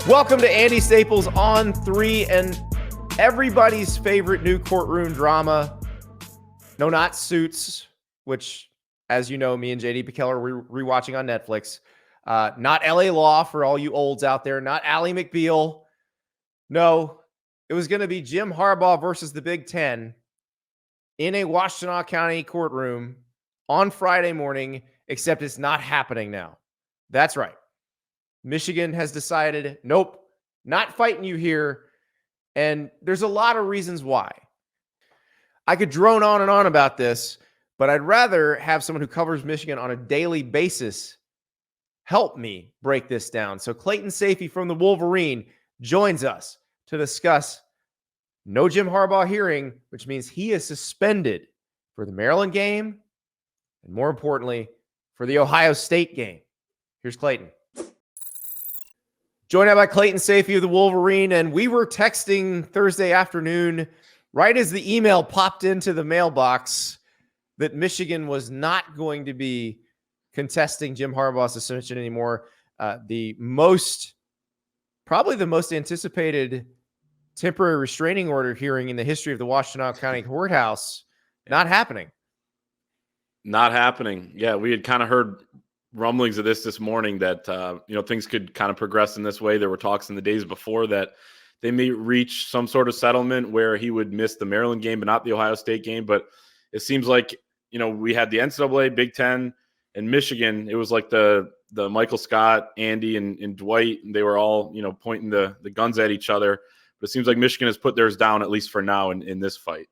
Welcome to Andy Staples On3 and everybody's favorite new courtroom drama. No, not Suits, which, as you know, me and JD Piquel are rewatching on Netflix. Not LA Law for all you olds out there. Not Ally McBeal. No, it was going to be Jim Harbaugh versus the Big Ten in a Washtenaw County courtroom on Friday morning, except it's not happening now. That's right. Michigan has decided, nope, not fighting you here. And there's a lot of reasons why. I could drone on and on about this, but I'd rather have someone who covers Michigan on a daily basis help me break this down. So Clayton Sayfie from the Wolverine joins us to discuss no Jim Harbaugh hearing, which means he is suspended for the Maryland game and, more importantly, for the Ohio State game. Here's Clayton. Joined out by Clayton Sayfie of the Wolverine, and we were texting Thursday afternoon right as the email popped into the mailbox that Michigan was not going to be contesting Jim Harbaugh's suspension anymore. Probably the most anticipated temporary restraining order hearing in the history of the Washtenaw County Courthouse, not happening. Not happening. Yeah, we had kind of heard rumblings of this morning that things could kind of progress in this way. There were talks in the days before that they may reach some sort of settlement where he would miss the Maryland game but not the Ohio State game. But it seems like we had the NCAA, Big Ten, and Michigan. It was like the Michael Scott, Andy, and Dwight, and they were all pointing the guns at each other. But it seems like Michigan has put theirs down, at least for now, in this fight.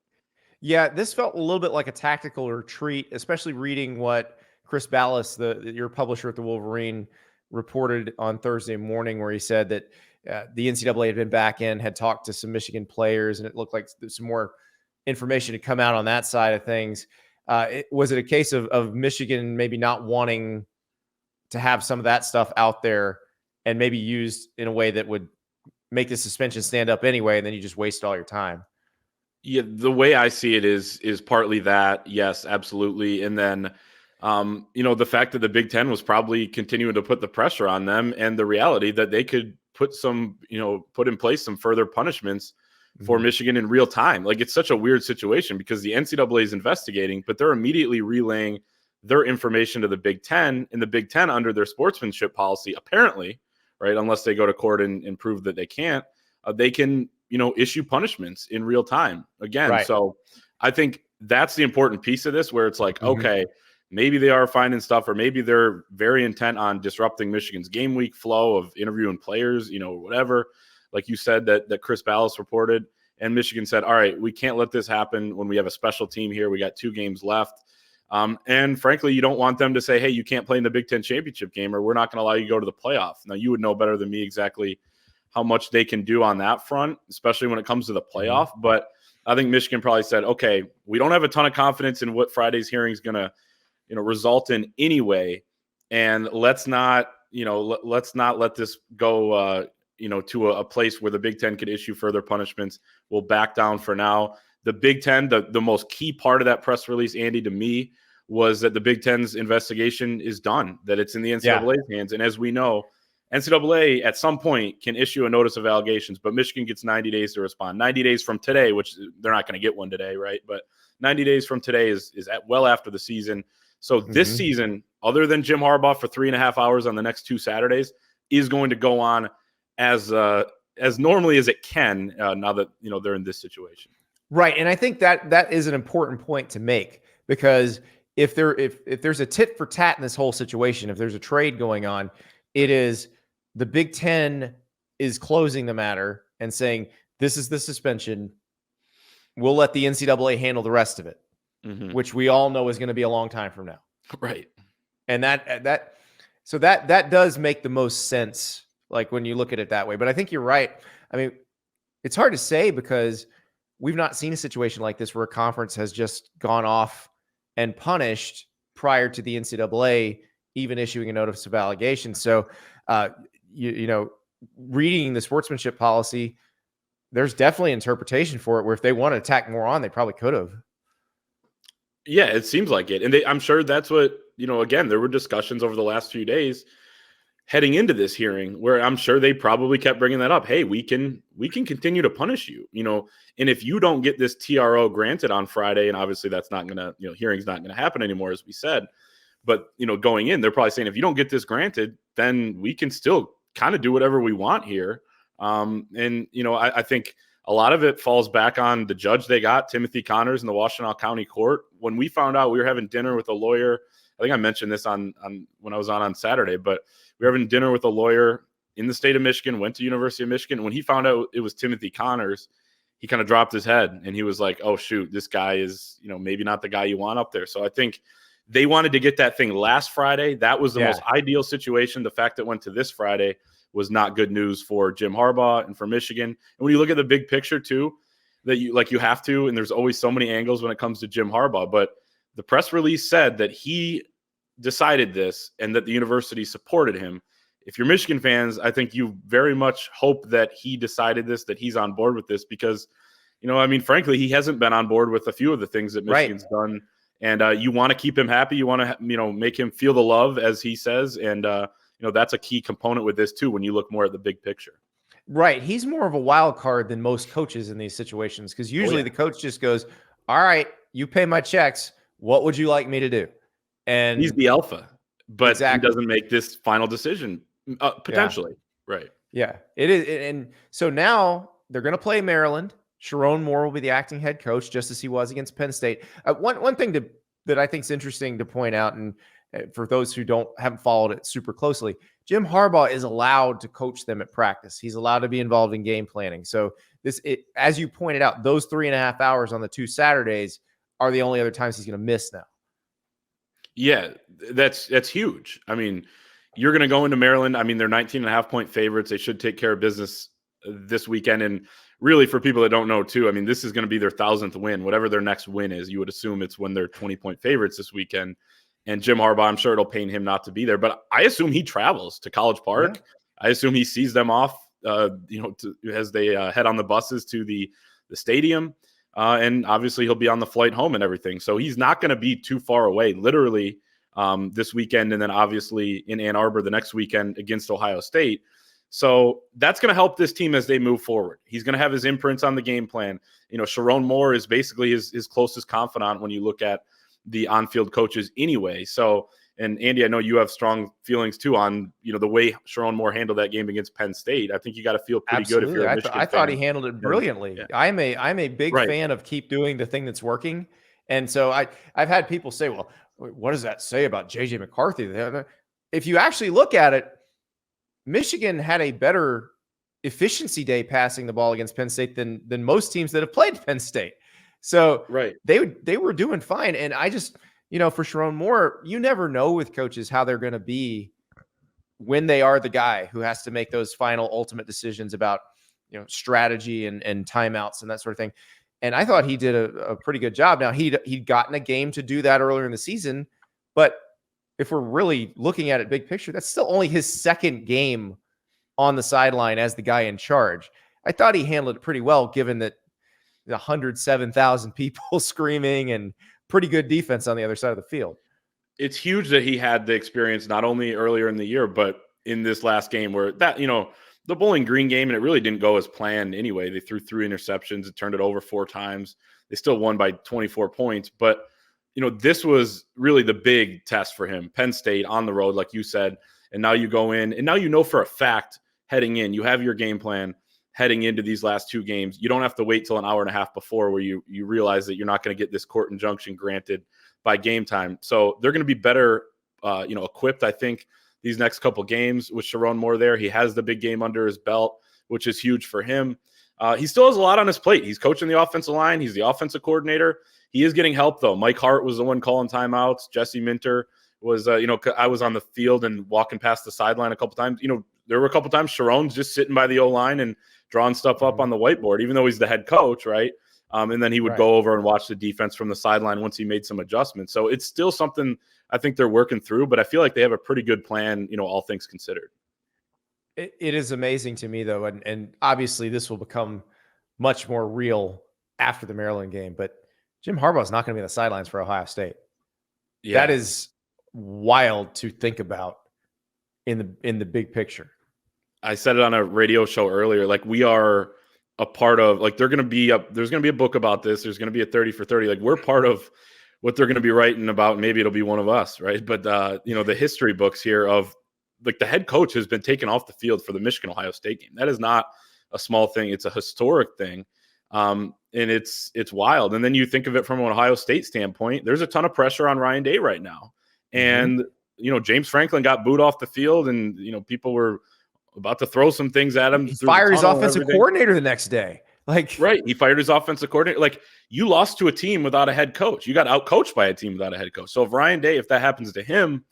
Yeah, this felt a little bit like a tactical retreat, especially reading what Chris Ballas, your publisher at the Wolverine, reported on Thursday morning, where he said that the NCAA had been back in, had talked to some Michigan players, and it looked like some more information had come out on that side of things. Was it a case of Michigan maybe not wanting to have some of that stuff out there and maybe used in a way that would make the suspension stand up anyway, and then you just waste all your time? Yeah, the way I see it is partly that. Yes, absolutely. And then the fact that the Big Ten was probably continuing to put the pressure on them, and the reality that they could put in place some further punishments for Michigan in real time. Like, it's such a weird situation because the NCAA is investigating, but they're immediately relaying their information to the Big Ten, and the Big Ten, under their sportsmanship policy, apparently, right, unless they go to court and prove that they can't, they can, issue punishments in real time again. Right. So I think that's the important piece of this, where it's like, okay, maybe they are finding stuff, or maybe they're very intent on disrupting Michigan's game week flow of interviewing players, whatever. Like you said, that Chris Ballas reported, and Michigan said, all right, we can't let this happen when we have a special team here. We got 2 games left. And frankly, you don't want them to say, hey, you can't play in the Big Ten championship game, or we're not going to allow you to go to the playoff. Now, you would know better than me exactly how much they can do on that front, especially when it comes to the playoff. But I think Michigan probably said, okay, we don't have a ton of confidence in what Friday's hearing is going to result in anyway. And let's not let this go, to a place where the Big Ten could issue further punishments. We'll back down for now. The Big Ten, the most key part of that press release, Andy, to me, was that the Big Ten's investigation is done, that it's in the NCAA's hands. And as we know, NCAA at some point can issue a notice of allegations, but Michigan gets 90 days to respond. 90 days from today, which they're not going to get one today, right? But 90 days from today is well after the season. So this season, other than Jim Harbaugh for 3.5 hours on the next 2 Saturdays, is going to go on as normally as it can now that they're in this situation. Right, and I think that is an important point to make, because if there's a tit for tat in this whole situation, if there's a trade going on, it is the Big Ten is closing the matter and saying, this is the suspension. We'll let the NCAA handle the rest of it, which we all know is going to be a long time from now. Right. And that does make the most sense, like, when you look at it that way. But I think you're right. I mean, it's hard to say because we've not seen a situation like this where a conference has just gone off and punished prior to the NCAA even issuing a notice of allegation. So, reading the sportsmanship policy, there's definitely interpretation for it, where if they want to tack more on, they probably could have. Yeah, it seems like it. And I'm sure that's what, again, there were discussions over the last few days. heading into this hearing, where I'm sure they probably kept bringing that up. Hey, we can continue to punish you, and if you don't get this TRO granted on Friday, and obviously that's not going to, hearing's not going to happen anymore, as we said. But, going in, they're probably saying, if you don't get this granted, then we can still kind of do whatever we want here. I think a lot of it falls back on the judge they got, Timothy Connors, in the Washtenaw County Court. When we found out, we were having dinner with a lawyer. I think I mentioned this on when I was on Saturday, but we were having dinner with a lawyer in the state of Michigan, went to University of Michigan. When he found out it was Timothy Connors, he kind of dropped his head and he was like, oh, shoot, this guy is, maybe not the guy you want up there. So I think they wanted to get that thing last Friday. That was the most ideal situation. The fact that it went to this Friday was not good news for Jim Harbaugh and for Michigan. And when you look at the big picture too, that you have to, and there's always so many angles when it comes to Jim Harbaugh, but the press release said that he decided this and that the university supported him. If you're Michigan fans, I think you very much hope that he decided this, that he's on board with this, because, frankly, he hasn't been on board with a few of the things that Michigan's done. And you want to keep him happy. You want to, make him feel the love, as he says. And, that's a key component with this too, when you look more at the big picture. Right. He's more of a wild card than most coaches in these situations, because usually the coach just goes, all right, you pay my checks. What would you like me to do? And he's the alpha, but he doesn't make this final decision potentially. Yeah. Right. Yeah, it is. And so now they're going to play Maryland. Sharon Moore will be the acting head coach, just as he was against Penn State. One thing that I think is interesting to point out, and for those who haven't followed it super closely, Jim Harbaugh is allowed to coach them at practice. He's allowed to be involved in game planning. So as you pointed out, those 3.5 hours on the 2 Saturdays are the only other times he's going to miss now. Yeah, that's huge. You're going to go into Maryland. They're 19.5-point favorites. They should take care of business this weekend. And really, for people that don't know too, this is going to be their 1,000th win. Whatever their next win is, you would assume it's when they're 20-point favorites this weekend. And Jim Harbaugh, I'm sure it'll pain him not to be there, but I assume he travels to College Park. Yeah. I assume he sees them off, as they head on the buses to the stadium. And obviously he'll be on the flight home and everything. So he's not going to be too far away, literally, this weekend. And then obviously in Ann Arbor the next weekend against Ohio State. So that's going to help this team as they move forward. He's going to have his imprints on the game plan. Sharon Moore is basically his closest confidant when you look at the on-field coaches anyway. So, and Andy, I know you have strong feelings too on, the way Sharon Moore handled that game against Penn State. I think you got to feel pretty good if you're a Michigan fan. I thought he handled it brilliantly. Yeah. I'm a big fan of keep doing the thing that's working. And so I've had people say, well, what does that say about JJ McCarthy? If you actually look at it, Michigan had a better efficiency day passing the ball against Penn State than most teams that have played Penn State. So they were doing fine. And I just, for Sharon Moore, you never know with coaches how they're going to be when they are the guy who has to make those final ultimate decisions about, strategy and timeouts and that sort of thing. And I thought he did a pretty good job. Now he'd gotten a game to do that earlier in the season, but if we're really looking at it big picture, that's still only his second game on the sideline as the guy in charge. I thought he handled it pretty well, given that 107,000 people screaming and pretty good defense on the other side of the field. It's huge that he had the experience not only earlier in the year, but in this last game where that, the Bowling Green game, and it really didn't go as planned anyway. They threw 3 interceptions. It turned it over 4 times. They still won by 24 points. But, this was really the big test for him. Penn State on the road, like you said, and now you go in, and now for a fact heading in, you have your game plan heading into these last 2 games. You don't have to wait till an hour and a half before where you realize that you're not going to get this court injunction granted by game time. So they're going to be better, equipped, I think, these next couple games with Sharon Moore there. He has the big game under his belt, which is huge for him. He still has a lot on his plate. He's coaching the offensive line. He's the offensive coordinator. He is getting help, though. Mike Hart was the one calling timeouts. Jesse Minter was, I was on the field and walking past the sideline a couple times. There were a couple times Sharon's just sitting by the O-line and drawing stuff up on the whiteboard, even though he's the head coach, right? And then he would go over and watch the defense from the sideline once he made some adjustments. So it's still something I think they're working through, but I feel like they have a pretty good plan, all things considered. It is amazing to me, though, and obviously this will become much more real after the Maryland game, but Jim Harbaugh is not going to be on the sidelines for Ohio State. Yeah. That is wild to think about. in the big picture. I said it on a radio show earlier. Like, we are a part of, like, there's going to be a book about this. There's going to be a 30 for 30. Like, we're part of what they're going to be writing about. Maybe it'll be one of us, right? But the history books here of, like, the head coach has been taken off the field for the Michigan-Ohio State game. That is not a small thing. It's a historic thing. And it's wild. And then you think of it from an Ohio State standpoint, there's a ton of pressure on Ryan Day right now. And, James Franklin got booed off the field, and, people were about to throw some things at him. He fired his offensive coordinator the next day. Right. He fired his offensive coordinator. Like, you lost to a team without a head coach. You got outcoached by a team without a head coach. So if Ryan Day, if that happens to him,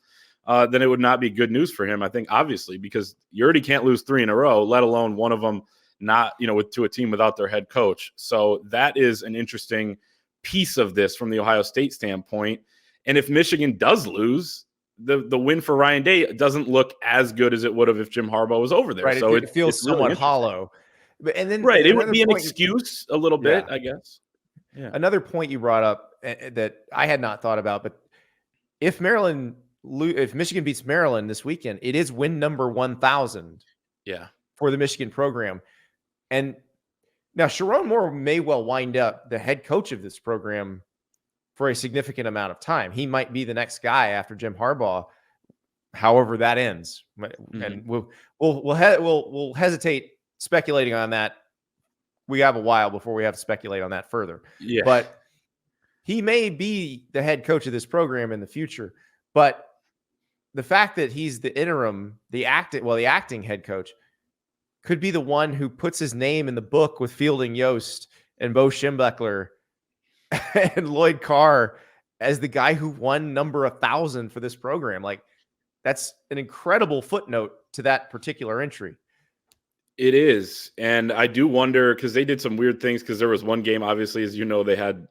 then it would not be good news for him, I think, obviously, because you already can't lose 3 in a row, let alone one of them not, to a team without their head coach. So that is an interesting piece of this from the Ohio State standpoint. And if Michigan does lose, the win for Ryan Day doesn't look as good as it would have if Jim Harbaugh was over there. Right. So it feels somewhat really hollow. But and then it would be an excuse a little bit, I guess. Yeah. Another point you brought up that I had not thought about, but if Michigan beats Maryland this weekend, it is win number 1,000. Yeah. For the Michigan program. And now Sharon Moore may well wind up the head coach of this program for a significant amount of time. He might be the next guy after Jim Harbaugh, however that ends. And we'll hesitate speculating on that. We have a while before we have to speculate on that further. Yeah. But he may be the head coach of this program in the future. But the fact that he's the interim, the acting head coach, could be the one who puts his name in the book with Fielding Yost and Bo Schembechler and Lloyd Carr as the guy who won number 1,000 for this program. Like, that's an incredible footnote to that particular entry. It is. And I do wonder, because they did some weird things, because there was one game, obviously, as you know, they had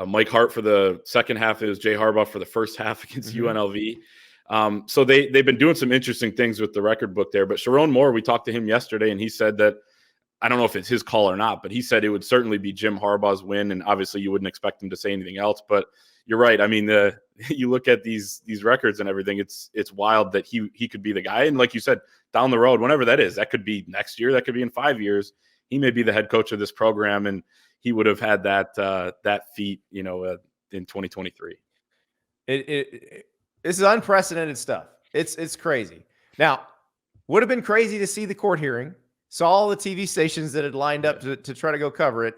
Mike Hart for the second half. It was Jay Harbaugh for the first half against UNLV. So they've been doing some interesting things with the record book there. But Sharon Moore, we talked to him yesterday, and he said that, I don't know if it's his call or not, but he said it would certainly be Jim Harbaugh's win. And obviously you wouldn't expect him to say anything else. But you're right. I mean, you look at these records and everything, it's wild that he could be the guy. And like you said, down the road, whenever that is, that could be next year, that could be in 5 years, he may be the head coach of this program, and he would have had that feat, in 2023. This is unprecedented stuff. It's crazy. Now, would have been crazy to see the court hearing. Saw all the TV stations that had lined up to try to go cover it.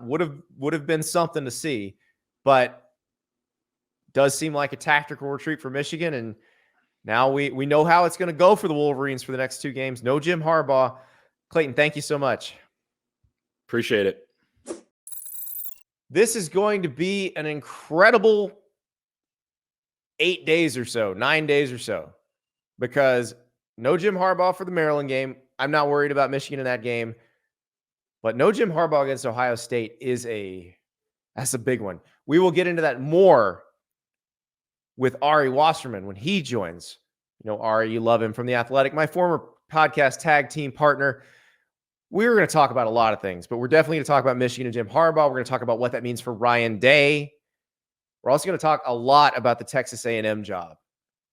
Would have been something to see, but does seem like a tactical retreat for Michigan. And now we know how it's going to go for the Wolverines for the next 2 games. No Jim Harbaugh. Clayton, thank you so much. Appreciate it. This is going to be an incredible 8 days or so, 9 days or so, because no Jim Harbaugh for the Maryland game. I'm not worried about Michigan in that game, but no Jim Harbaugh against Ohio State that's a big one. We will get into that more with Ari Wasserman when he joins. Ari, you love him from The Athletic, my former podcast tag team partner. We're going to talk about a lot of things, but we're definitely going to talk about Michigan and Jim Harbaugh. We're going to talk about what that means for Ryan Day. We're also going to talk a lot about the Texas A&M job.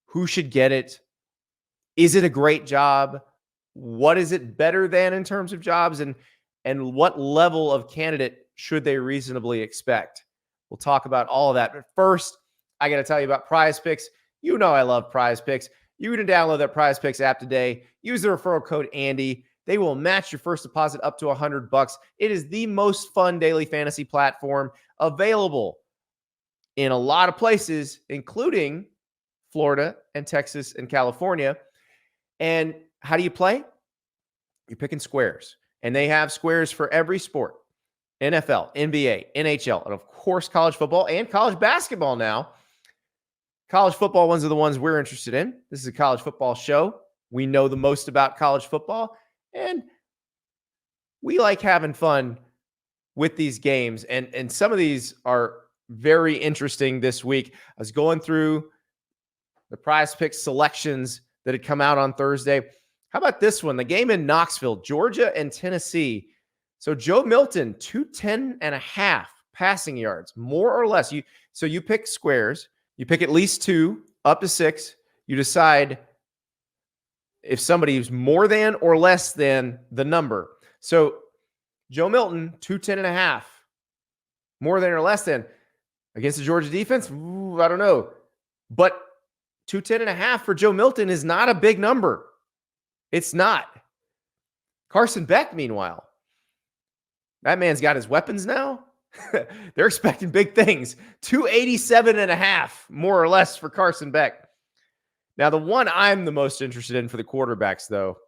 Who should get it? Is it a great job? What is it better than in terms of jobs? And what level of candidate should they reasonably expect? We'll talk about all of that. But first, I got to tell you about Prize Picks. You know I love Prize Picks. You can download that Prize Picks app today. Use the referral code Andy. They will match your first deposit up to $100. It is the most fun daily fantasy platform available in a lot of places, including Florida and Texas and California. And how do you play? You're picking squares. And they have squares for every sport. NFL, NBA, NHL, and of course, college football and college basketball now. College football ones are the ones we're interested in. This is a college football show. We know the most about college football, and we like having fun with these games. And some of these are very interesting this week. I was going through the Prize Picks selections that had come out on Thursday. How about this one? The game in Knoxville, Georgia and Tennessee. So Joe Milton, 210.5 passing yards, more or less. So you pick squares. You pick at least 2, up to 6. You decide if somebody's more than or less than the number. So Joe Milton, 210.5, more than or less than against the Georgia defense. Ooh, I don't know. But 210.5 for Joe Milton is not a big number. It's not. Carson Beck, meanwhile, that man's got his weapons now. They're expecting big things. 287.5, more or less, for Carson Beck. Now, the one I'm the most interested in for the quarterbacks, though,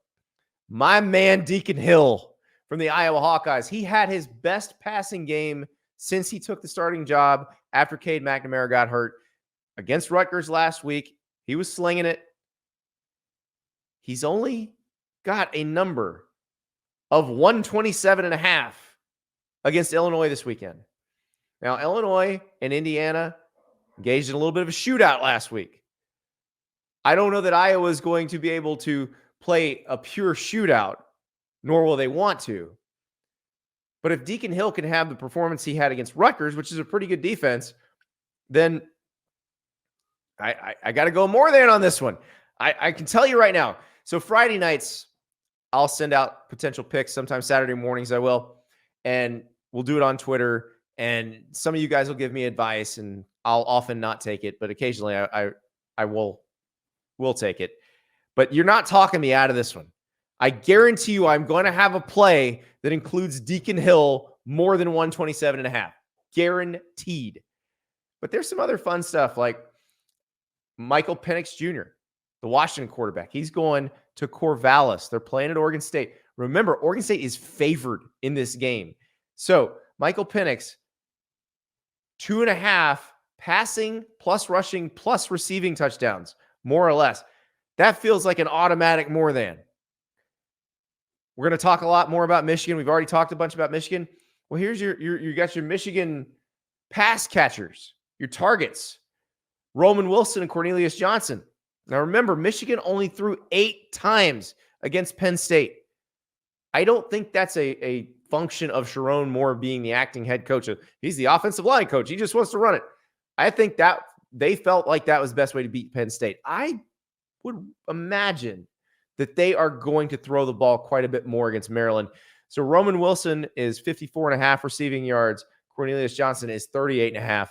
my man Deacon Hill from the Iowa Hawkeyes. He had his best passing game since he took the starting job after Cade McNamara got hurt. Against Rutgers last week, he was slinging it. He's only got a number of 127.5 against Illinois this weekend. Now, Illinois and Indiana engaged in a little bit of a shootout last week. I don't know that Iowa is going to be able to play a pure shootout, nor will they want to. But if Deacon Hill can have the performance he had against Rutgers, which is a pretty good defense, then I got to go more than on this one. I can tell you right now. So Friday nights, I'll send out potential picks. Sometimes Saturday mornings I will. And we'll do it on Twitter. And some of you guys will give me advice, and I'll often not take it. But occasionally I will take it. But you're not talking me out of this one. I guarantee you I'm going to have a play that includes Deacon Hill more than 127.5. Guaranteed. But there's some other fun stuff like Michael Penix Jr., the Washington quarterback. He's going to Corvallis. They're playing at Oregon State. Remember, Oregon State is favored in this game. So Michael Penix, 2.5 passing plus rushing plus receiving touchdowns, more or less. That feels like an automatic more than. We're going to talk a lot more about Michigan. We've already talked a bunch about Michigan. Well, here's you got your Michigan pass catchers, your targets, Roman Wilson and Cornelius Johnson. Now, remember, Michigan only threw 8 times against Penn State. I don't think that's a function of Sharon Moore being the acting head coach. He's the offensive line coach. He just wants to run it. I think that they felt like that was the best way to beat Penn State. I would imagine that they are going to throw the ball quite a bit more against Maryland. So Roman Wilson is 54.5 receiving yards. Cornelius Johnson is 38.5.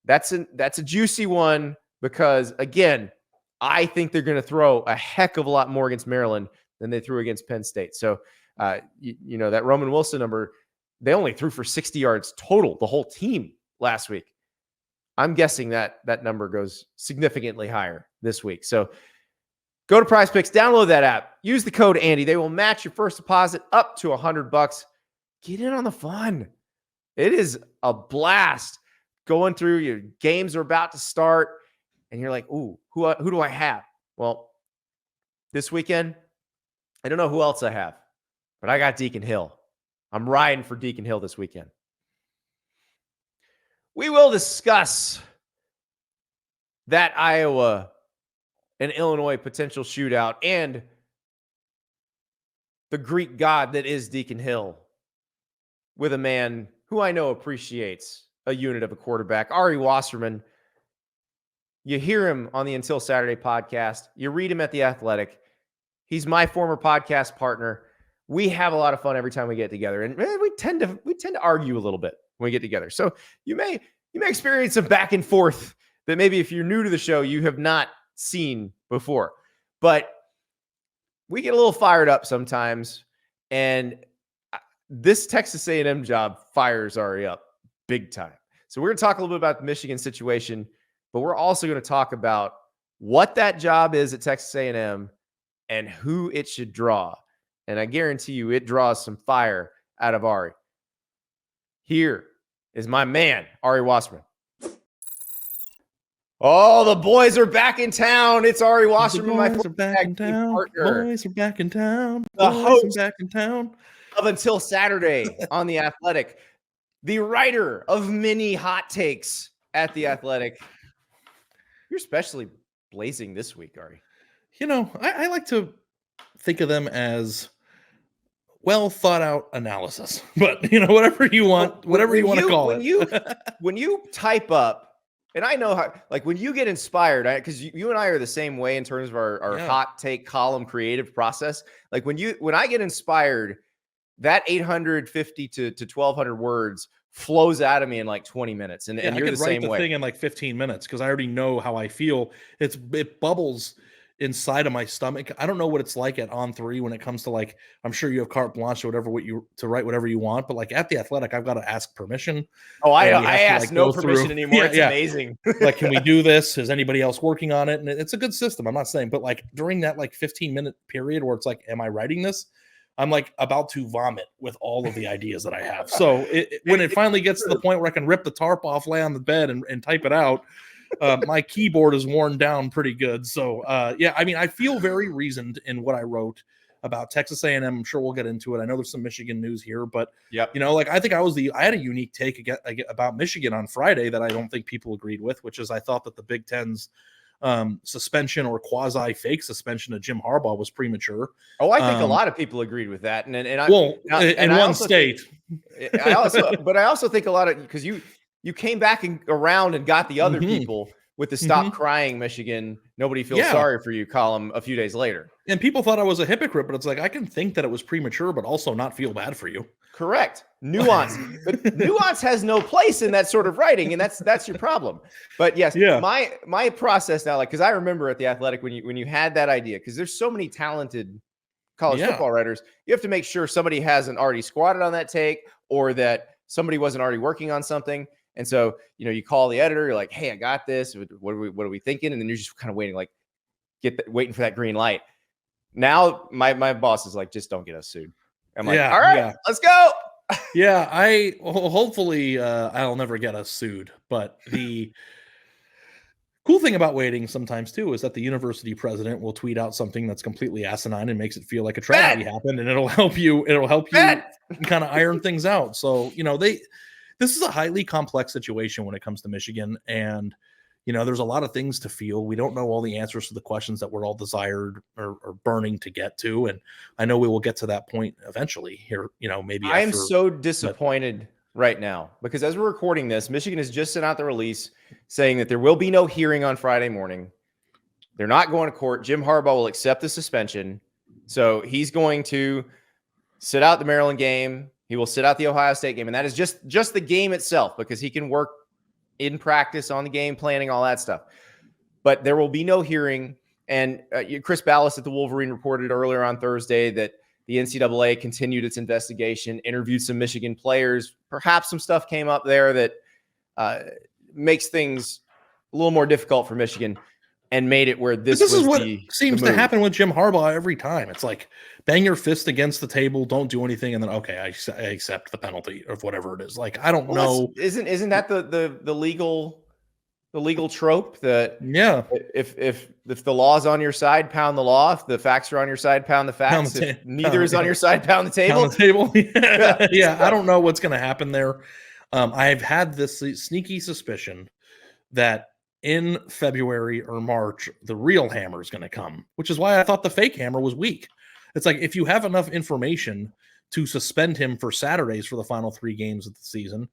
That's a juicy one because, again, I think they're going to throw a heck of a lot more against Maryland than they threw against Penn State. So, you know, that Roman Wilson number, they only threw for 60 yards total, the whole team last week. I'm guessing that number goes significantly higher this week. So go to Prize Picks, download that app, use the code Andy. They will match your first deposit up to $100. Get in on the fun. It is a blast going through. Your games are about to start, and you're like, ooh, who do I have? Well, this weekend, I don't know who else I have, but I got Deacon Hill. I'm riding for Deacon Hill this weekend. We will discuss that Iowa and Illinois potential shootout and the Greek god that is Deacon Hill with a man who I know appreciates a unit of a quarterback, Ari Wasserman. You hear him on the Until Saturday podcast. You read him at The Athletic. He's my former podcast partner. We have a lot of fun every time we get together, and we tend to argue a little bit when we get together. So you may experience some back and forth that maybe if you're new to the show, you have not seen before. But we get a little fired up sometimes, and this Texas A&M job fires Ari up big time. So we're going to talk a little bit about the Michigan situation, but we're also going to talk about what that job is at Texas A&M and who it should draw. And I guarantee you it draws some fire out of Ari. Here is my man, Ari Wasserman. Oh, the boys are back in town. It's Ari Wasserman, my boys are back in town. Partner. Boys are back in town. The host back in town of Until Saturday on The Athletic. The writer of many hot takes at The Athletic. You're especially blazing this week, Ari. You know, I like to think of them as well thought out analysis, but you know, whatever you want, whatever you want to call it. When you type up And I know how, like when you get inspired, because you and I are the same way in terms of our hot take column creative process. Like when I get inspired, that 850 to 1200 words flows out of me in like 20 minutes. And you're the same way. Thing in like 15 minutes because I already know how I feel. It bubbles inside of my stomach. I don't know what it's like at On3 when it comes to like, I'm sure you have carte blanche or whatever to write whatever you want, but like at the Athletic, I've got to ask permission. Oh, I ask no permission anymore. It's amazing. Like, can we do this? Is anybody else working on it? And it's a good system. I'm not saying, but like during that like 15-minute period where it's like, am I writing this? I'm like about to vomit with all of the ideas that I have. So when it finally gets to the point where I can rip the tarp off, lay on the bed and type it out, my keyboard is worn down pretty good. So I mean, I feel very reasoned in what I wrote about Texas A&M. I'm sure we'll get into it. I know there's some Michigan news here, but you know, like I think I had a unique take about Michigan on Friday that I don't think people agreed with, which is I thought that the Big Ten's suspension or quasi fake suspension of Jim Harbaugh was premature. Oh, I think a lot of people agreed with that. And in one state. I also think a lot of, because you came back around and got the other people with the stop crying Michigan, nobody feels sorry for you column a few days later. And people thought I was a hypocrite, but it's like, I can think that it was premature, but also not feel bad for you. Correct. Nuance. But nuance has no place in that sort of writing, and that's your problem. But yes, my process now, like, because I remember at the Athletic when you had that idea, because there's so many talented college football writers, you have to make sure somebody hasn't already squatted on that take or that somebody wasn't already working on something. And so, you know, you call the editor, you're like, hey, I got this. What are we thinking? And then you're just kind of waiting, like waiting for that green light. Now my boss is like, just don't get us sued. I'm like, all right, let's go. Hopefully I'll never get us sued. But the cool thing about waiting sometimes too is that the university president will tweet out something that's completely asinine and makes it feel like a tragedy happened, and it'll help you kind of iron things out. So, you know, this is a highly complex situation when it comes to Michigan, and you know, there's a lot of things to feel. We don't know all the answers to the questions that we're all desired or burning to get to. And I know we will get to that point eventually here, you know, maybe. I am so disappointed right now because as we're recording this, Michigan has just sent out the release saying that there will be no hearing on Friday morning. They're not going to court. Jim Harbaugh will accept the suspension. So he's going to sit out the Maryland game. He will sit out the Ohio State game. And that is just the game itself because he can work in practice on the game planning, all that stuff. But there will be no hearing. And Chris Ballas at the Wolverine reported earlier on Thursday that the NCAA continued its investigation, interviewed some Michigan players. Perhaps some stuff came up there that makes things a little more difficult for Michigan and made it where this is what seems to happen with Jim Harbaugh every time. It's like bang your fist against the table, don't do anything, and then okay, I accept the penalty of whatever it is. Like I don't know. Isn't that the legal trope that if the law's on your side, pound the law. If the facts are on your side, pound the facts. If neither is on your side, pound the table. Pound the table. Yeah. I don't know what's going to happen there. I've had this sneaky suspicion that in February or March, the real hammer is going to come, which is why I thought the fake hammer was weak. It's like, if you have enough information to suspend him for Saturdays for the final 3 games of the season,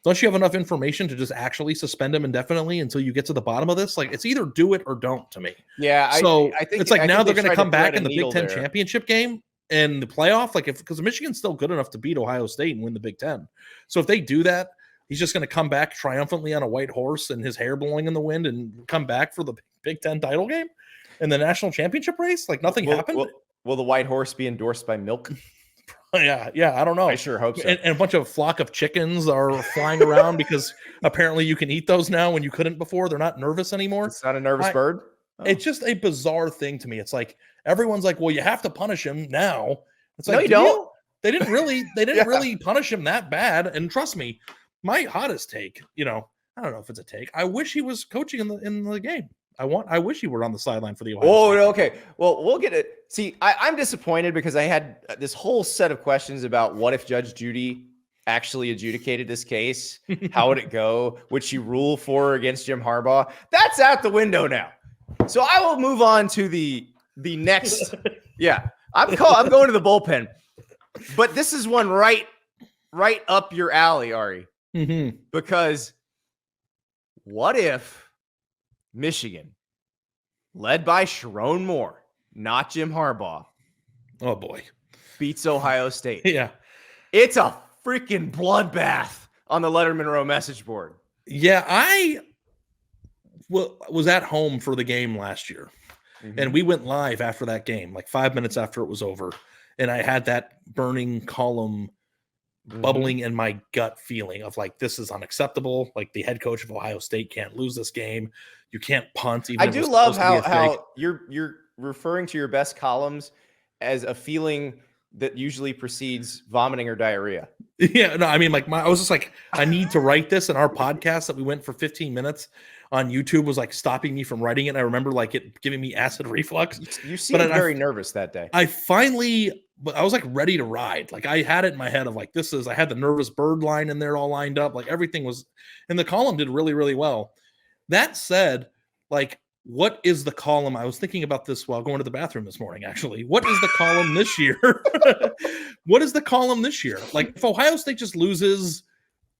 don't you have enough information to just actually suspend him indefinitely until you get to the bottom of this? Like, it's either do it or don't to me. Yeah. So I think it's like now they're going to come back in the Big Ten championship game and the playoff. Like because Michigan's still good enough to beat Ohio State and win the Big Ten. So if they do that, he's just going to come back triumphantly on a white horse and his hair blowing in the wind and come back for the Big Ten title game and the national championship race. Like nothing happened. Will the white horse be endorsed by milk? Yeah. I don't know. I sure hope so. And a bunch of flock of chickens are flying around because apparently you can eat those now when you couldn't before. They're not nervous anymore. It's not a nervous bird. Oh. It's just a bizarre thing to me. It's like everyone's like, well, you have to punish him now. It's like, no, you don't. They didn't really punish him that bad. And trust me, my hottest take, you know, I don't know if it's a take. I wish he was coaching in the game. I wish he were on the sideline for the Ohio State. Okay. Well, we'll get it. See, I'm disappointed because I had this whole set of questions about what if Judge Judy actually adjudicated this case? How would it go? Would she rule for or against Jim Harbaugh? That's out the window now. So I will move on to the next. Yeah, I'm going to the bullpen. But this is one right up your alley, Ari. Mm-hmm. Because What if Michigan, led by Sharon Moore, not Jim Harbaugh, Oh boy. beats Ohio State? Yeah. It's a freaking bloodbath on the Letterman Row message board. Yeah, I was at home for the game last year, and we went live after that game, like 5 minutes after it was over, and I had that burning column bubbling in my gut feeling of like, this is unacceptable. Like, the head coach of Ohio State can't lose this game. You can't punt. Even I do love how you're referring to your best columns as a feeling that usually precedes vomiting or diarrhea. Yeah, no, I mean, like, I was just like, I need to write this, and our podcast that we went for 15 minutes on YouTube was like stopping me from writing it. And I remember like it giving me acid reflux. You seemed very nervous that day. I was like ready to ride. Like, I had it in my head of like, I had the nervous bird line in there all lined up. Like, everything was, and the column did really, really well. That said, like, what is the column? I was thinking about this while going to the bathroom this morning, actually. What is the column this year? What is the column this year? Like, if Ohio State just loses,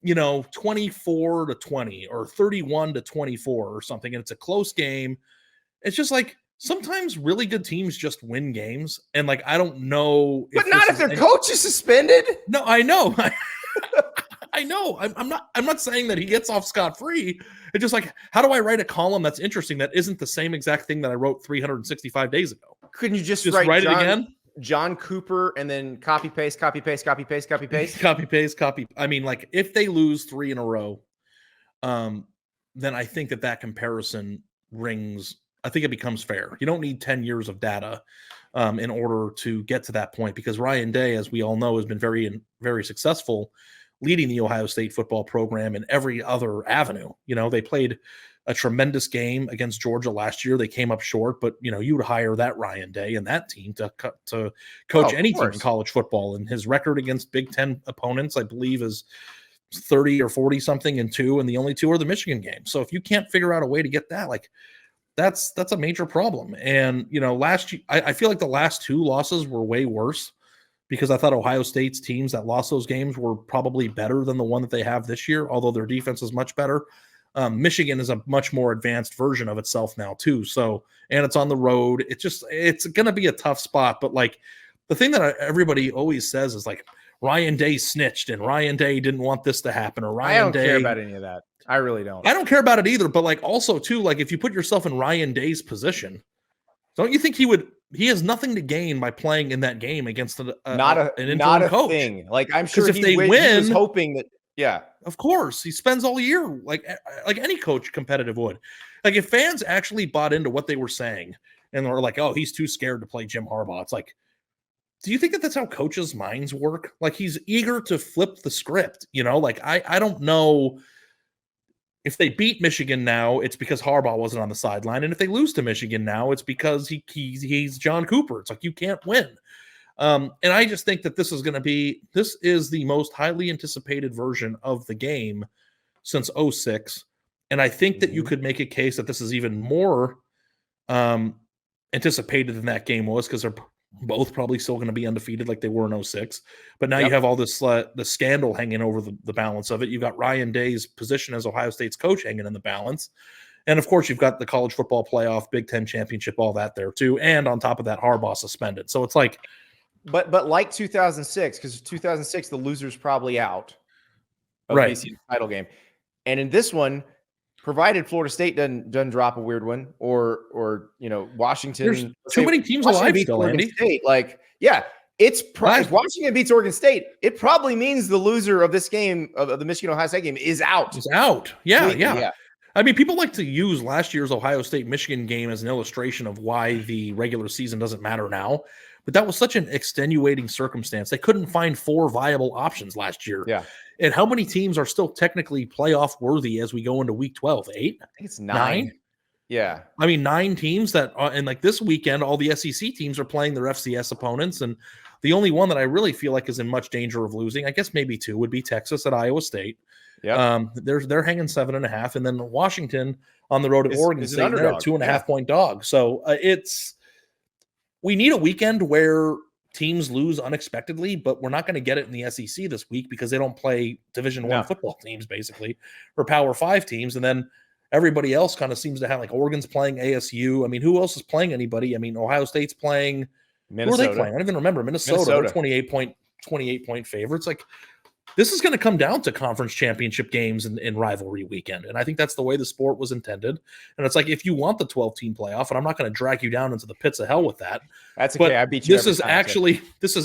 24-20 or 31-24 or something, and it's a close game, it's just like, sometimes really good teams just win games. And like, I don't know. But not if their coach is suspended. No, I know. I know. I'm not saying that he gets off scot-free. It's just like, how do I write a column that's interesting that isn't the same exact thing that I wrote 365 days ago? Couldn't you just write it again? John Cooper and then copy paste, copy paste, copy paste, copy paste? Copy paste, copy. I mean, like, if they lose 3 in a row, then I think that comparison rings. I think it becomes fair. You don't need 10 years of data in order to get to that point, because Ryan Day, as we all know, has been very, very successful leading the Ohio State football program in every other avenue. They played a tremendous game against Georgia last year. They came up short, but you would hire that Ryan Day and that team to coach any team in college football. And his record against Big Ten opponents, I believe, is 30 or 40 something and 2, and the only 2 are the Michigan game. So if you can't figure out a way to get that, like, that's a major problem. And last year, I feel like the last 2 losses were way worse, because I thought Ohio State's teams that lost those games were probably better than the one that they have this year, although their defense is much better. Michigan is a much more advanced version of itself now too. So, and it's on the road. It's going to be a tough spot. But like, the thing that everybody always says is like, Ryan Day snitched and Ryan Day didn't want this to happen, or Ryan I don't Day care about any of that. I really don't. I don't care about it either. But like, also too, like, if you put yourself in Ryan Day's position, don't you think he has nothing to gain by playing in that game against an interim coach? Thing. Like, I'm sure if they win, he was hoping that. Yeah, of course, he spends all year like any coach competitive would. Like, if fans actually bought into what they were saying and were like, "Oh, he's too scared to play Jim Harbaugh," it's like, do you think that that's how coaches' minds work? Like, he's eager to flip the script. Like, I don't know. If they beat Michigan now, it's because Harbaugh wasn't on the sideline. And if they lose to Michigan now, it's because he's John Cooper. It's like, you can't win. And I just think that this is the most highly anticipated version of the game since 2006. And I think that you could make a case that this is even more anticipated than that game was, because they're both probably still going to be undefeated like they were in 2006. But now you have all this the scandal hanging over the balance of it. You've got Ryan Day's position as Ohio State's coach hanging in the balance. And of course, you've got the college football playoff, Big Ten championship, all that there too. And on top of that, Harbaugh suspended. So it's like, but like 2006, because 2006, the loser's probably out of right. BC's title game. And in this one, provided Florida State doesn't drop a weird one, or Washington. There's too many teams alive still, Andy. State. Like, yeah, if Washington beats Oregon State, it probably means the loser of this game, of the Michigan-Ohio State game, is out. It's out. Yeah. I mean, people like to use last year's Ohio State-Michigan game as an illustration of why the regular season doesn't matter now. But that was such an extenuating circumstance. They couldn't find 4 viable options last year. Yeah. And how many teams are still technically playoff worthy as we go into week 12? 8? I think it's 9. Yeah. I mean, 9 teams that and like this weekend, all the SEC teams are playing their FCS opponents. And the only one that I really feel like is in much danger of losing, I guess maybe 2, would be Texas at Iowa State. Yeah. They're hanging 7.5. And then Washington on the road at Oregon State, they're a 2.5 point dog. So we need a weekend where teams lose unexpectedly, but we're not going to get it in the SEC this week because they don't play Division I football teams, basically, or Power 5 teams. And then everybody else kind of seems to have, like, Oregon's playing ASU. I mean, who else is playing anybody? I mean, Ohio State's playing. Minnesota. Who are they playing? I don't even remember. Minnesota. They're 28-point favorites. Like, this is going to come down to conference championship games in rivalry weekend. And I think that's the way the sport was intended. And it's like, if you want the 12-team playoff, and I'm not going to drag you down into the pits of hell with that. That's okay. I beat you. This is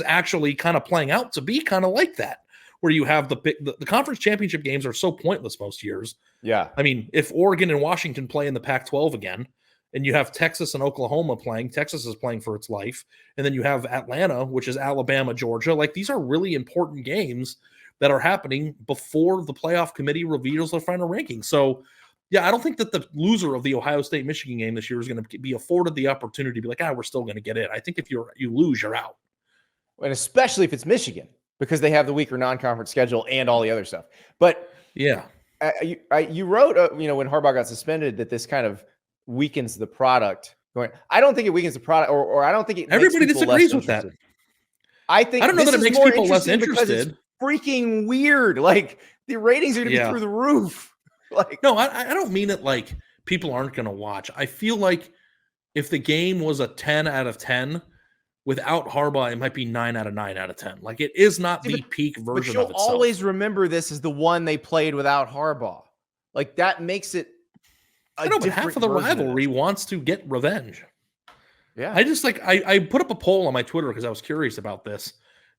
actually kind of playing out to be kind of like that, where you have the conference championship games are so pointless most years. Yeah. I mean, if Oregon and Washington play in the Pac-12 again, and you have Texas and Oklahoma playing, Texas is playing for its life. And then you have Atlanta, which is Alabama, Georgia. Like, these are really important games that are happening before the playoff committee reveals their final ranking. So, yeah, I don't think that the loser of the Ohio State-Michigan game this year is going to be afforded the opportunity to be like, we're still going to get in. I think if you lose, you're out. And especially if it's Michigan, because they have the weaker non-conference schedule and all the other stuff. But yeah, you wrote, when Harbaugh got suspended, that this kind of weakens the product. I don't think it weakens the product, or I don't think it. Everybody disagrees with that. I don't know that it makes people less interested. Freaking weird. Like, the ratings are going to be through the roof. Like, no, I don't mean it like people aren't going to watch. I feel like if the game was a 10 out of 10 without Harbaugh, it might be 9 out of 9 out of 10. Like, it is not the peak version but you'll of itself. Always remember this as the one they played without Harbaugh. Like, that makes it. I know, but half of the rivalry wants to get revenge. Yeah. I just I put up a poll on my Twitter because I was curious about this,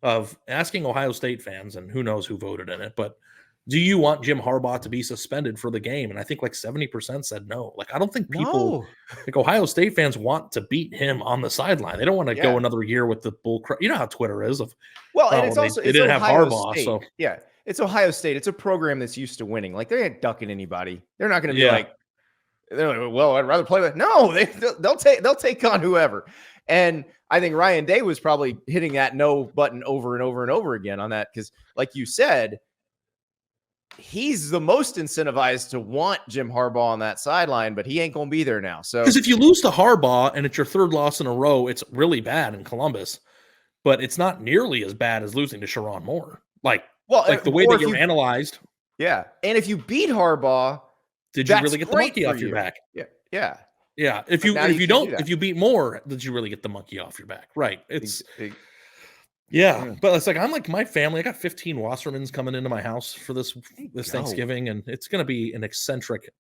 of asking Ohio State fans, and who knows who voted in it, but do you want Jim Harbaugh to be suspended for the game? And I think like 70% said no. Like, I don't think people, like Ohio State fans, want to beat him on the sideline. They don't want to go another year with the bull crap. You know how Twitter is. And it's also they didn't have Harbaugh, State. So yeah, it's Ohio State. It's a program that's used to winning. Like, they ain't ducking anybody. They're not going to be like, well, I'd rather play with. No, they'll take on whoever. And I think Ryan Day was probably hitting that no button over and over and over again on that, because, like you said, he's the most incentivized to want Jim Harbaugh on that sideline, but he ain't going to be there now. So, because if you lose to Harbaugh and it's your third loss in a row, it's really bad in Columbus, but it's not nearly as bad as losing to Sharon Moore. Like the way that you're analyzed. Yeah. And if you beat Harbaugh, did you really get the monkey off your back? Yeah. Yeah. Yeah. If you beat Moore, did you really get the monkey off your back? Right. Yeah, but it's like, I'm like, my family, I got 15 Wassermans coming into my house for this Thanksgiving, and it's going to be an eccentric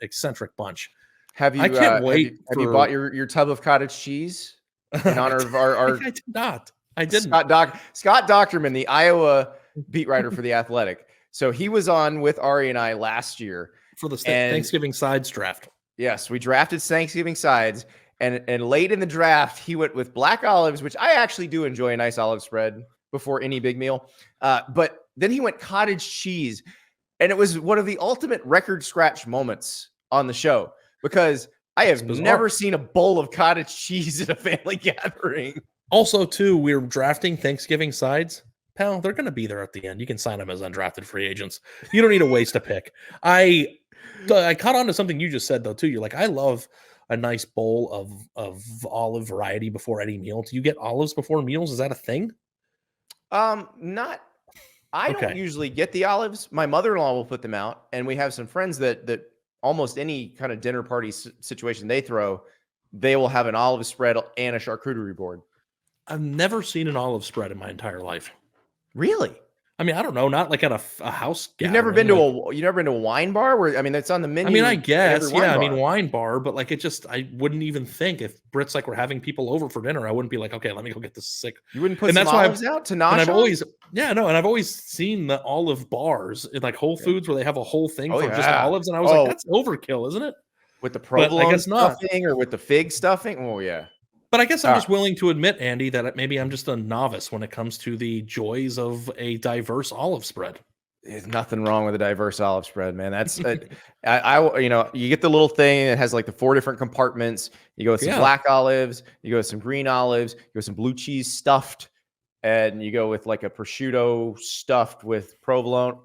bunch. I can't wait. Have you bought your tub of cottage cheese in honor of our I did not. I didn't. Scott Docterman, the Iowa beat writer for The Athletic. So he was on with Ari and I last year for the Thanksgiving sides draft. Yes, we drafted Thanksgiving sides, and late in the draft, he went with black olives, which I actually do enjoy a nice olive spread before any big meal. But then he went cottage cheese, and it was one of the ultimate record scratch moments on the show, because I have never seen a bowl of cottage cheese at a family gathering. Also, too, we're drafting Thanksgiving sides. Pal, they're going to be there at the end. You can sign them as undrafted free agents. You don't need to waste a pick. I caught on to something you just said, though, too. You're like, I love a nice bowl of olive variety before any meal. Do you get olives before meals? Is that a thing? I don't usually get the olives. My mother-in-law will put them out, and we have some friends that almost any kind of dinner party situation they throw, they will have an olive spread and a charcuterie board. I've never seen an olive spread in my entire life. Really? I mean, I don't know, not like at a house gathering. You've never been to a wine bar where, I mean, that's on the menu. I mean, I guess, wine bar, but like, I wouldn't even think, if Brits like were having people over for dinner, I wouldn't be like, okay, let me go get this sick. You wouldn't put some olives out to nosh? And I've always seen the olive bars in like Whole Foods where they have a whole thing for just olives, and I was like, that's overkill, isn't it? With the provolone stuffing or with the fig stuffing? Oh yeah. But I guess I'm just willing to admit, Andy, that maybe I'm just a novice when it comes to the joys of a diverse olive spread. There's nothing wrong with a diverse olive spread, man. That's you get the little thing that has like the 4 different compartments. You go with some black olives, you go with some green olives, you go with some blue cheese stuffed, and you go with like a prosciutto stuffed with provolone.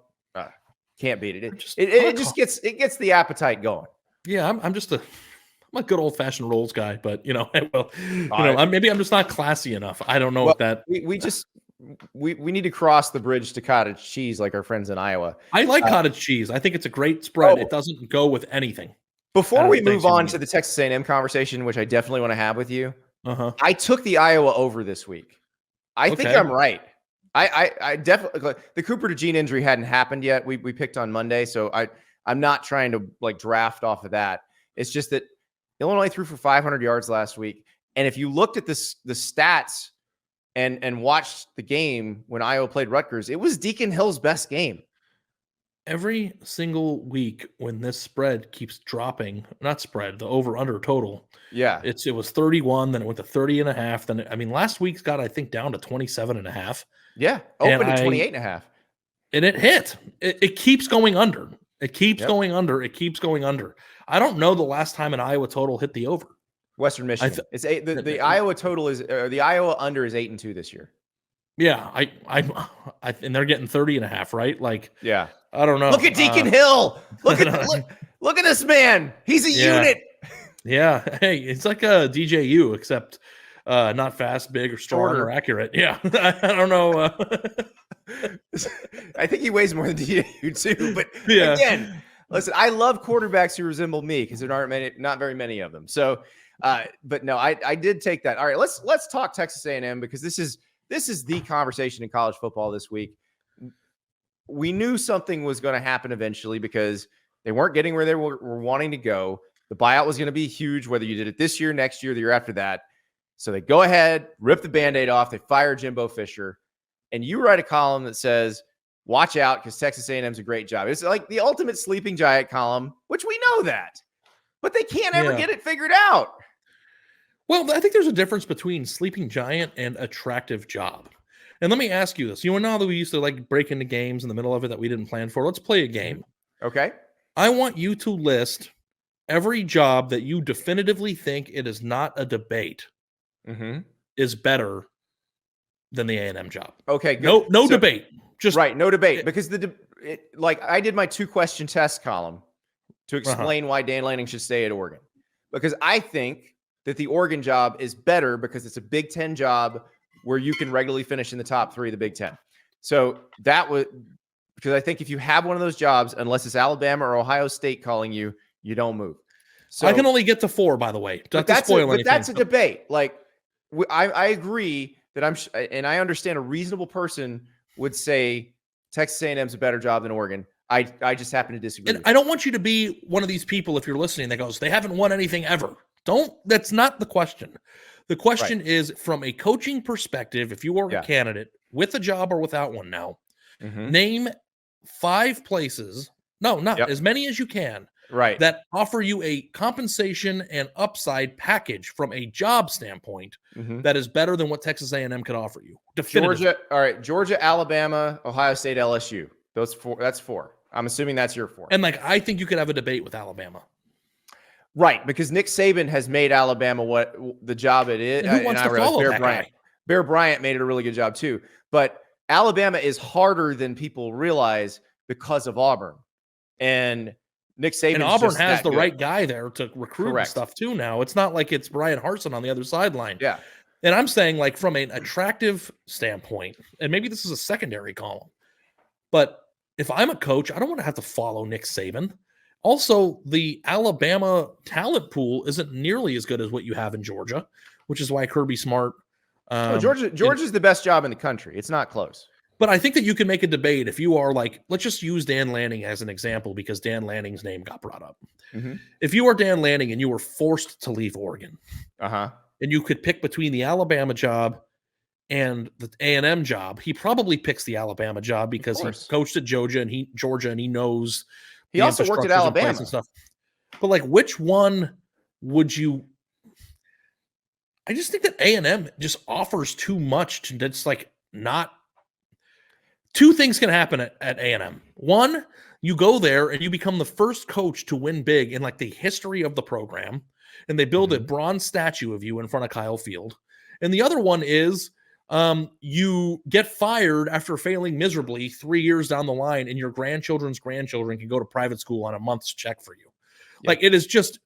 Can't beat it. It just gets the appetite going. Yeah, I'm a good old fashioned rolls guy, but maybe I'm just not classy enough. I don't know if that we need to cross the bridge to cottage cheese like our friends in Iowa. I like cottage cheese. I think it's a great spread. It doesn't go with anything. Before we move on to Thanksgiving. the Texas A&M conversation, which I definitely want to have with you, Uh-huh. I took the Iowa over this week. I think Okay. I'm right. I definitely, the Cooper DeJean injury hadn't happened yet. We picked on Monday, so I'm not trying to like draft off of that. It's just that Illinois threw for 500 yards last week, and if you looked at the stats and watched the game when Iowa played Rutgers, it was Deacon Hill's best game. Every single week when this spread keeps dropping, not spread, the over-under total. Yeah. It was 31, then it went to 30.5. Then, I mean, last week's got, I think, down to 27.5. Yeah. Opened at 28.5. And it hit. It keeps going under. It keeps going under. It keeps going under. I don't know the last time an Iowa total hit the over. Western Michigan. It's eight. The Iowa total is, the Iowa under is 8-2 this year. Yeah. And they're getting 30.5, right? Like, yeah. I don't know. Look at Deacon Hill. Look at this man. He's a unit. Yeah. Hey, it's like a DJU, except not fast, big, or strong, or accurate. Yeah. I don't know. I think he weighs more than DJU too. But again, listen, I love quarterbacks who resemble me because there aren't not very many of them. So, but no, I did take that. All right, let's talk Texas A&M because this is the conversation in college football this week. We knew something was going to happen eventually because they weren't getting where they were wanting to go. The buyout was going to be huge, whether you did it this year, next year, the year after that. So they go ahead, rip the Band-Aid off. They fire Jimbo Fisher. And you write a column that says, watch out because Texas A&M's a great job. It's like the ultimate sleeping giant column, which we know that. But they can't ever get it figured out. Well, I think there's a difference between sleeping giant and attractive job. And let me ask you this. You know that we used to like break into games in the middle of it that we didn't plan for? Let's play a game. Okay. I want you to list every job that you definitively think it is not a debate is better than the A&M job. Okay, good. No debate. Just right, no debate. Because like I did my 2-question test column to explain why Dan Lanning should stay at Oregon. Because I think that the Oregon job is better because it's a Big Ten job where you can regularly finish in the top 3 of the Big Ten. So that was because I think if you have one of those jobs, unless it's Alabama or Ohio State calling you, you don't move. So I can only get to 4, by the way. That's a debate. Like I agree that and I understand a reasonable person would say Texas A&M's a better job than Oregon. I just happen to disagree. And I don't want you to be one of these people, if you're listening, that goes, they haven't won anything ever. That's not the question. The question is, from a coaching perspective, if you are a candidate with a job or without one now, name 5 places, as many as you can, that offer you a compensation and upside package from a job standpoint that is better than what Texas A&M could offer you. Georgia, Alabama, Ohio State, LSU. Those 4. That's 4. I'm assuming that's your 4. And like, I think you could have a debate with Alabama. Right, because Nick Saban has made Alabama what the job it is. And who wants to follow that guy? Bear Bryant made it a really good job too. But Alabama is harder than people realize because of Auburn. And Nick Saban and Auburn has the right guy there to recruit and stuff too now. It's not like it's Brian Harsin on the other sideline. Yeah. And I'm saying, like, from an attractive standpoint, and maybe this is a secondary column, but if I'm a coach, I don't want to have to follow Nick Saban. Also, the Alabama talent pool isn't nearly as good as what you have in Georgia, which is why Kirby Smart. Georgia's the best job in the country. It's not close. But I think that you can make a debate if you are like, let's just use Dan Lanning as an example because Dan Lanning's name got brought up. If you are Dan Lanning and you were forced to leave Oregon, and you could pick between the Alabama job and the A&M job, he probably picks the Alabama job because he coached at Georgia and he knows. He also worked at Alabama and stuff. But like, which one would you? I just think that A&M just offers too much to that's like not. 2 things can happen at A&M. One, you go there and you become the first coach to win big in like the history of the program, and they build a bronze statue of you in front of Kyle Field. And the other one is you get fired after failing miserably 3 years down the line, and your grandchildren's grandchildren can go to private school on a month's check for you. Like, it is just,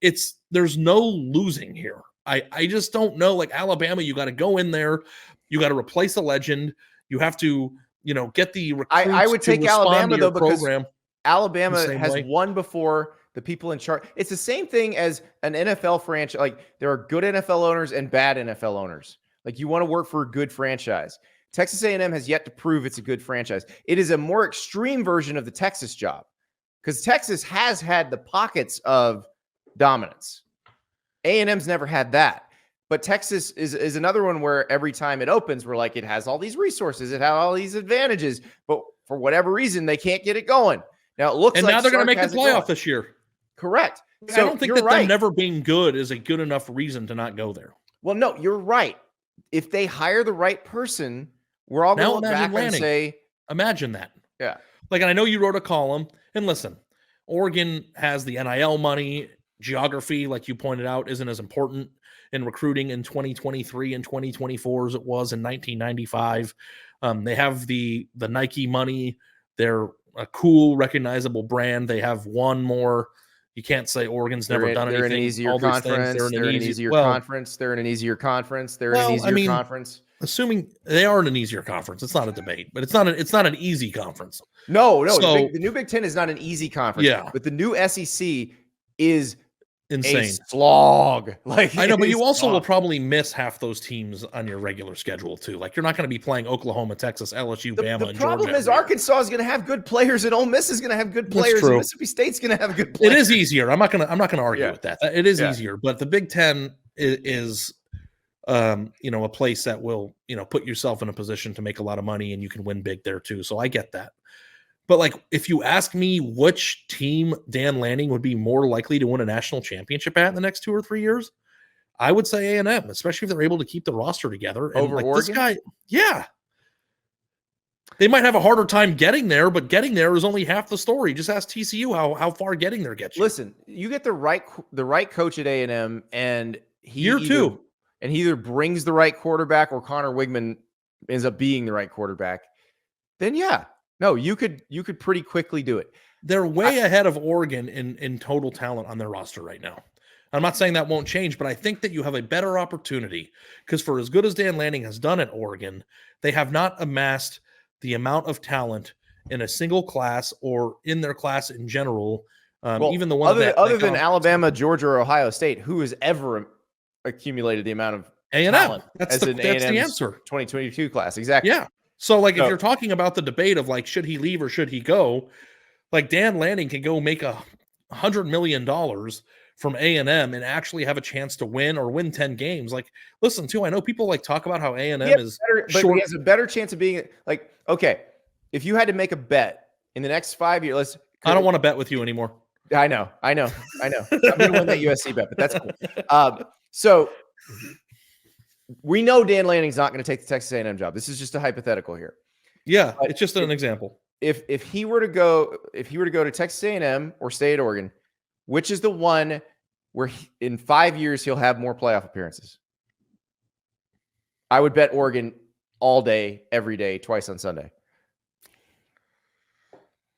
there's no losing here. I just don't know. Like Alabama, you got to go in there, you got to replace a legend, you have to, get the recruits. I would take Alabama though, because program Alabama has won before. the people in charge. It's the same thing as an NFL franchise. Like there are good NFL owners and bad NFL owners. Like you want to work for a good franchise. Texas A&M has yet to prove it's a good franchise. It is a more extreme version of the Texas job because Texas has had the pockets of dominance. A&M's never had that. But Texas is another one where every time it opens, we're like, it has all these resources, it has all these advantages, but for whatever reason, they can't get it going. Now it looks like now they're going to make the has it playoff going. this year. Correct. I don't think that them never being good is a good enough reason to not go there. Well, no, you're right. If they hire the right person, we're all going to look back and say, imagine that. Yeah. Like, and I know you wrote a column, and listen, Oregon has the NIL money. Geography, like you pointed out, isn't as important in recruiting in 2023 and 2024 as it was in 1995. They have the Nike money. They're a cool, recognizable brand. They have one more. You can't say Oregon's never done anything. They're in an easier conference. They're in an easier conference. They're in an easier conference. They're in an easier conference. Assuming they are in an easier conference, it's not a debate, but it's not an easy conference. No. So, the new Big Ten is not an easy conference. Yeah, but the new SEC is insane. A slog. Like I know, but you also will probably miss half those teams on your regular schedule too. Like you're not going to be playing Oklahoma, Texas, LSU, Bama, and Georgia. The problem is Arkansas is going to have good players, and Ole Miss is going to have good players, and Mississippi State's going to have good players. It is easier. I'm not going to argue with that. It is easier, but the Big Ten is a place that will, put yourself in a position to make a lot of money, and you can win big there too. So I get that. But like, if you ask me which team Dan Lanning would be more likely to win a national championship at in the next 2 or 3 years, I would say A&M, especially if they're able to keep the roster together. And over Oregon? This guy, yeah. They might have a harder time getting there, but getting there is only half the story. Just ask TCU how far getting there gets you. Listen, you get the right coach at A&M, and he either brings the right quarterback or Connor Wigman ends up being the right quarterback. Then no, you could pretty quickly do it. They're way ahead of Oregon in total talent on their roster right now. I'm not saying that won't change, but I think that you have a better opportunity because for as good as Dan Lanning has done at Oregon, they have not amassed the amount of talent in a single class or in their class in general. Even the one other than Alabama, Georgia, or Ohio State, who has ever accumulated the amount of A&M. talent That's the answer. 2022 class. Exactly. Yeah. So, if you're talking about the debate of should he leave or should he go, Dan Lanning can go make $100 million from A&M and actually have a chance to win or win 10 games. Listen, too, I know people talk about how A&M is but he has a better chance of being okay. If you had to make a bet in the next 5 years, I don't want to bet with you anymore. I know. I'm going to win that USC bet, but that's cool. So we know Dan Lanning's not going to take the Texas A&M job. This is just a hypothetical here. Yeah, it's just an example. If he were to go to Texas A&M or stay at Oregon, which is the one where in 5 years he'll have more playoff appearances? I would bet Oregon all day, every day, twice on Sunday.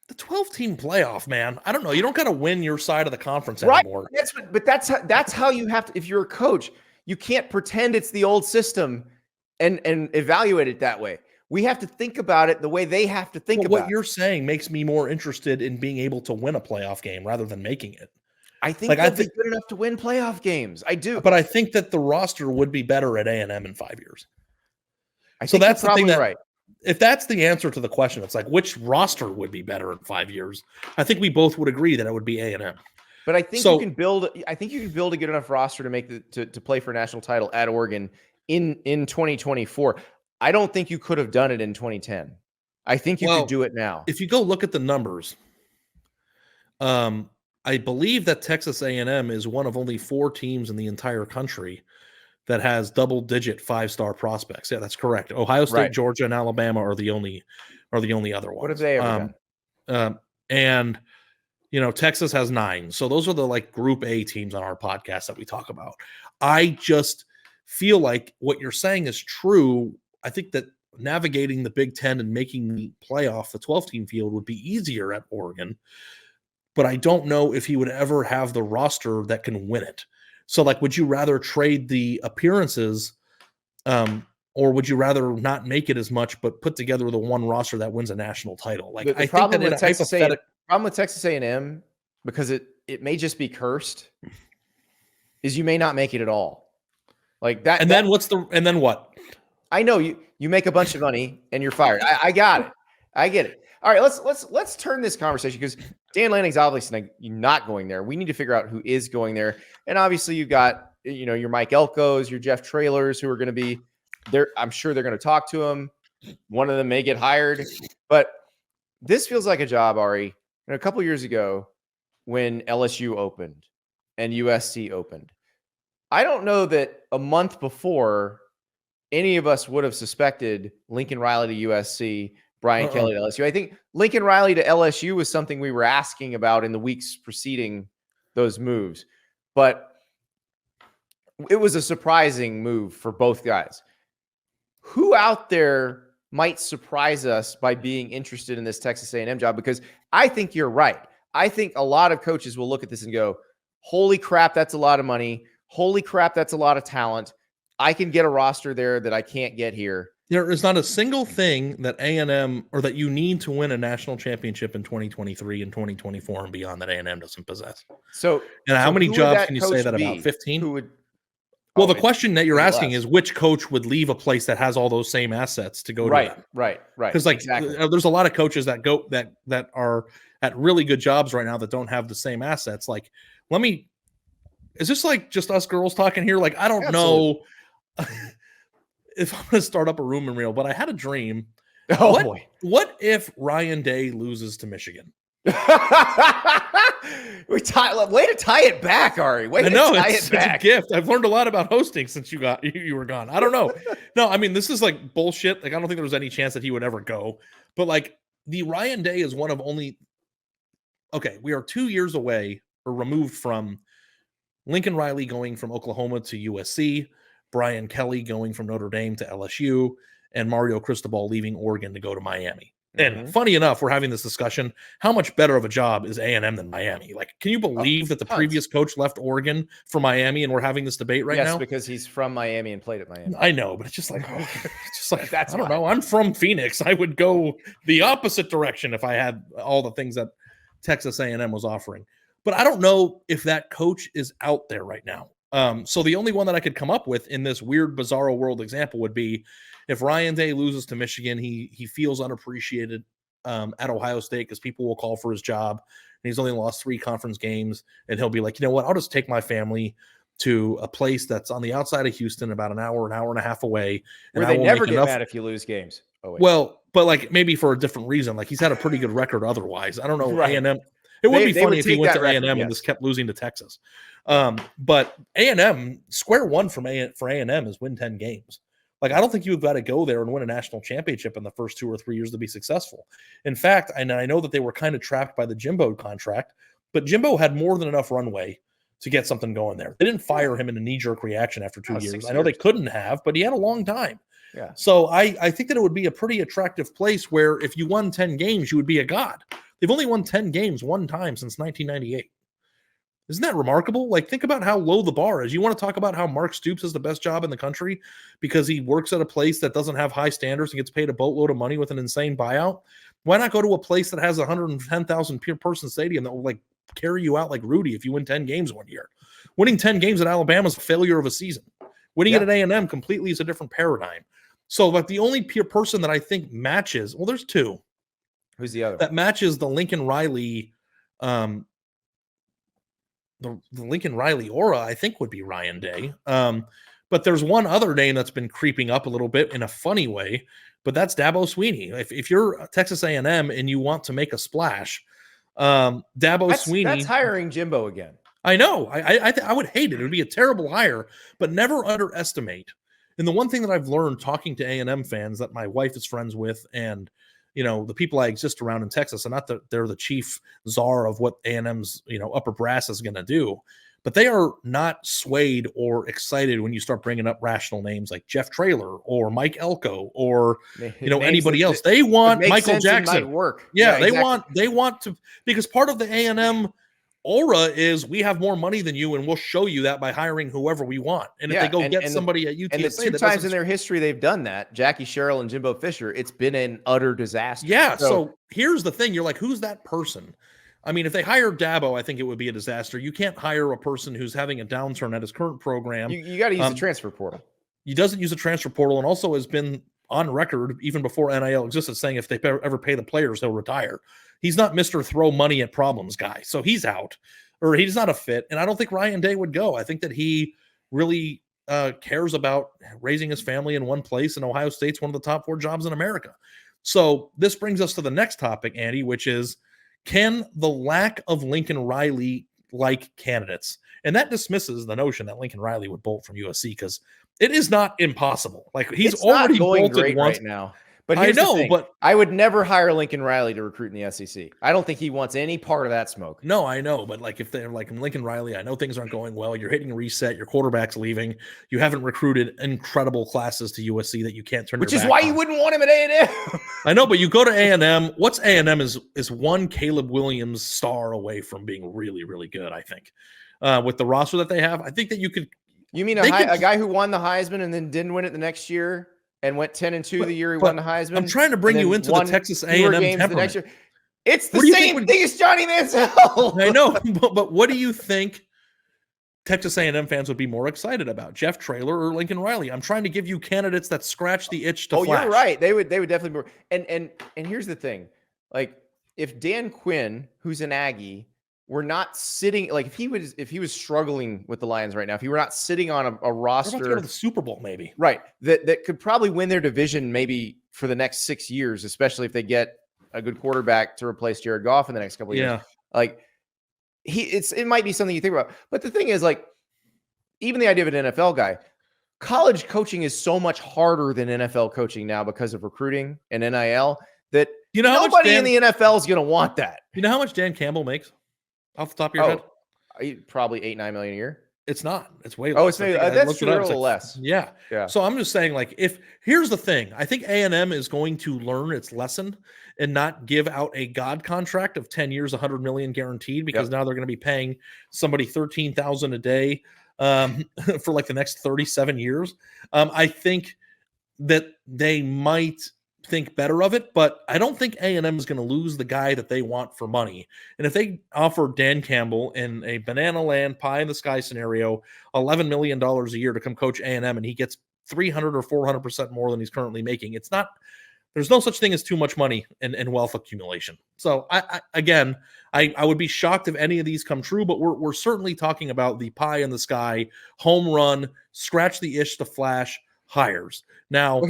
The 12-team playoff, man. I don't know. You don't got to win your side of the conference anymore. That's how you have to. If you're a coach, you can't pretend it's the old system and evaluate it that way. We have to think about it the way they have to think about it. What you're saying makes me more interested in being able to win a playoff game rather than making it. I think they'll be good enough to win playoff games. I do. But I think that the roster would be better at A&M in 5 years. So that's the thing right. If that's the answer to the question, it's which roster would be better in 5 years? I think we both would agree that it would be A&M. But I think you can build a good enough roster to make to play for a national title at Oregon in 2024. I don't think you could have done it in 2010. I think you could do it now. If you go look at the numbers, I believe that Texas A&M is one of only 4 teams in the entire country that has double-digit 5-star prospects. Yeah, that's correct. Ohio State, Georgia, and Alabama are the only other ones. What have they ever done? And Texas has 9. So those are the Group A teams on our podcast that we talk about. I just feel like what you're saying is true. I think that navigating the Big Ten and making the playoff, the 12-team field, would be easier at Oregon. But I don't know if he would ever have the roster that can win it. So, would you rather trade the appearances, or would you rather not make it as much, but put together the one roster that wins a national title? The problem with Texas A&M, because it may just be cursed, is you may not make it at all. Like that. And then what? I know you make a bunch of money and you're fired. I got it. I get it. All right, let's turn this conversation, because Dan Lanning's obviously not going there. We need to figure out who is going there. And obviously you've got, your Mike Elkos, your Jeff Trailers, who are going to be there. I'm sure they're going to talk to him. One of them may get hired, but this feels like a job, Ari. A couple years ago when LSU opened and USC opened, I don't know that a month before any of us would have suspected Lincoln Riley to USC, Brian Kelly to LSU. I think Lincoln Riley to LSU was something we were asking about in the weeks preceding those moves, but it was a surprising move for both guys. Who out there might surprise us by being interested in this Texas A&M job? Because I think you're right. I think a lot of coaches will look at this and go, holy crap, that's a lot of money. Holy crap, that's a lot of talent. I can get a roster there that I can't get here. There is not a single thing that A&M, or that you need to win a national championship in 2023 and 2024 and beyond, that A&M doesn't possess. So, and how many jobs can you say that about? 15? Who would? Well, the question that you're asking is which coach would leave a place that has all those same assets to go to them? Right. Because exactly. There's a lot of coaches that go that are at really good jobs right now that don't have the same assets. Like, is this like just us girls talking here? Like, I don't know if I'm going to start up a rumor reel, but I had a dream. Oh boy! What if Ryan Day loses to Michigan? Way to tie it back, Ari. I know it's such a gift. I've learned a lot about hosting since you were gone. I don't know. No, I mean, this is like bullshit. Like, I don't think there was any chance that he would ever go. But like, the Ryan Day is one of only. Okay, we are 2 years away or removed from Lincoln Riley going from Oklahoma to USC, Brian Kelly going from Notre Dame to LSU, and Mario Cristobal leaving Oregon to go to Miami. And funny enough, we're having this discussion. How much better of a job is A&M than Miami? Like, can you believe that the previous coach left Oregon for Miami, and we're having this debate right now? Yes, because he's from Miami and played at Miami. I know, but it's just like, I don't know. I'm from Phoenix. I would go the opposite direction if I had all the things that Texas A&M was offering. But I don't know if that coach is out there right now. So the only one that I could come up with in this weird, bizarro world example would be if Ryan Day loses to Michigan, he feels unappreciated at Ohio State because people will call for his job, and he's only lost 3 conference games, and he'll be like, you know what, I'll just take my family to a place that's on the outside of Houston, about an hour and a half away. Where they never get mad if you lose games. Oh, wait. Well, but like maybe for a different reason. Like, he's had a pretty good record otherwise. I don't know. Right. A&M. It would be funny if he went to A&M and just kept losing to Texas. But A&M, square one for A&M is win 10 games. Like, I don't think you've got to go there and win a national championship in the first 2 or 3 years to be successful. In fact, and I know that they were kind of trapped by the Jimbo contract, but Jimbo had more than enough runway to get something going there. They didn't fire him in a knee-jerk reaction after 2 years. I know they couldn't have, but he had a long time. Yeah. So I think that it would be a pretty attractive place where if you won 10 games, you would be a god. They've only won 10 games one time since 1998. Isn't that remarkable? Like, think about how low the bar is. You want to talk about how Mark Stoops has the best job in the country because he works at a place that doesn't have high standards and gets paid a boatload of money with an insane buyout? Why not go to a place that has a 110,000 person stadium that will like carry you out like Rudy if you win 10 games one year? Winning 10 games at Alabama is a failure of a season. Winning it at A&M completely is a different paradigm. So, like, the only peer person that I think matches, well, there's 2. Who's the other? That matches the Lincoln Riley, the Lincoln Riley aura, I think, would be Ryan Day. But there's one other name that's been creeping up a little bit in a funny way, but that's Dabo Swinney. If you're Texas A&M and you want to make a splash, Swinney. That's hiring Jimbo again. I know. I would hate it. It would be a terrible hire, but never underestimate. And the one thing that I've learned talking to A&M fans that my wife is friends with, and the people I exist around in Texas, and not that they're the chief czar of what A&M's, upper brass is going to do, but they are not swayed or excited when you start bringing up rational names like Jeff Traylor or Mike Elko or, anybody else. They want Michael Jackson. Work. Yeah, they want to, because part of the A&M aura is we have more money than you, and we'll show you that by hiring whoever we want. And if they go get somebody at UTSA, and the 2 times in their history they've done that, Jackie Sherrill and Jimbo Fisher, it's been an utter disaster. Yeah. So here's the thing: you're like, who's that person? I mean, if they hire Dabo, I think it would be a disaster. You can't hire a person who's having a downturn at his current program. You got to use the transfer portal. He doesn't use a transfer portal, and also has been on record, even before NIL existed, saying if they ever pay the players, he'll retire. He's not Mr. Throw money at problems guy. So he's out, or he's not a fit. And I don't think Ryan Day would go. I think that he really cares about raising his family in one place, and Ohio State's one of the top 4 jobs in America. So this brings us to the next topic, Andy, which is, can the lack of Lincoln Riley-like candidates, and that dismisses the notion that Lincoln Riley would bolt from USC, because it is not impossible. Like, he's already going bolted great once right now. But I know, but I would never hire Lincoln Riley to recruit in the SEC. I don't think he wants any part of that smoke. No, I know, but like if they're like Lincoln Riley, I know things aren't going well. You're hitting reset. Your quarterback's leaving. You haven't recruited incredible classes to USC that you can't turn. Which is why you wouldn't want him at A&M. I know, but you go to A&M. What's A&M is one Caleb Williams star away from being really, really good. I think with the roster that they have, I think that you could. You mean a guy who won the Heisman and then didn't win it the next year? And went 10-2 the year he won the Heisman. I'm trying to bring you into the Texas A&M temperament. It's the same thing as Johnny Manziel. I know, but what do you think Texas A&M fans would be more excited about, Jeff Traylor or Lincoln Riley? I'm trying to give you candidates that scratch the itch to flash. You're right. They would definitely be more. And here's the thing. Like, if Dan Quinn, who's an Aggie, were not sitting, like if he was struggling with the Lions right now, if he were not sitting on a roster, to go to the Super Bowl, maybe, right, that could probably win their division maybe for the next 6 years, especially if they get a good quarterback to replace Jared Goff in the next couple of years. Like it might be something you think about. But the thing is, like, even the idea of an NFL guy, college coaching is so much harder than NFL coaching now because of recruiting and NIL that nobody in the NFL is going to want that. You know how much Dan Campbell makes? Off the top of your head? Probably $8-9 million a year. It's not. It's way less. Oh, it's maybe that's true. A little less. Yeah. So I'm just saying, like, here's the thing. I think A&M is going to learn its lesson and not give out a God contract of 10 years, $100 million guaranteed, because now they're going to be paying somebody $13,000 a day for like the next 37 years. I think that they might think better of it, but I don't think A&M is going to lose the guy that they want for money. And if they offer Dan Campbell in a banana land pie in the sky scenario $11 million a year to come coach A&M, and he gets 300 or 400% more than he's currently making, there's no such thing as too much money and wealth accumulation. So I would be shocked if any of these come true, but we're certainly talking about the pie in the sky, home run, scratch the itch to flash hires. Now,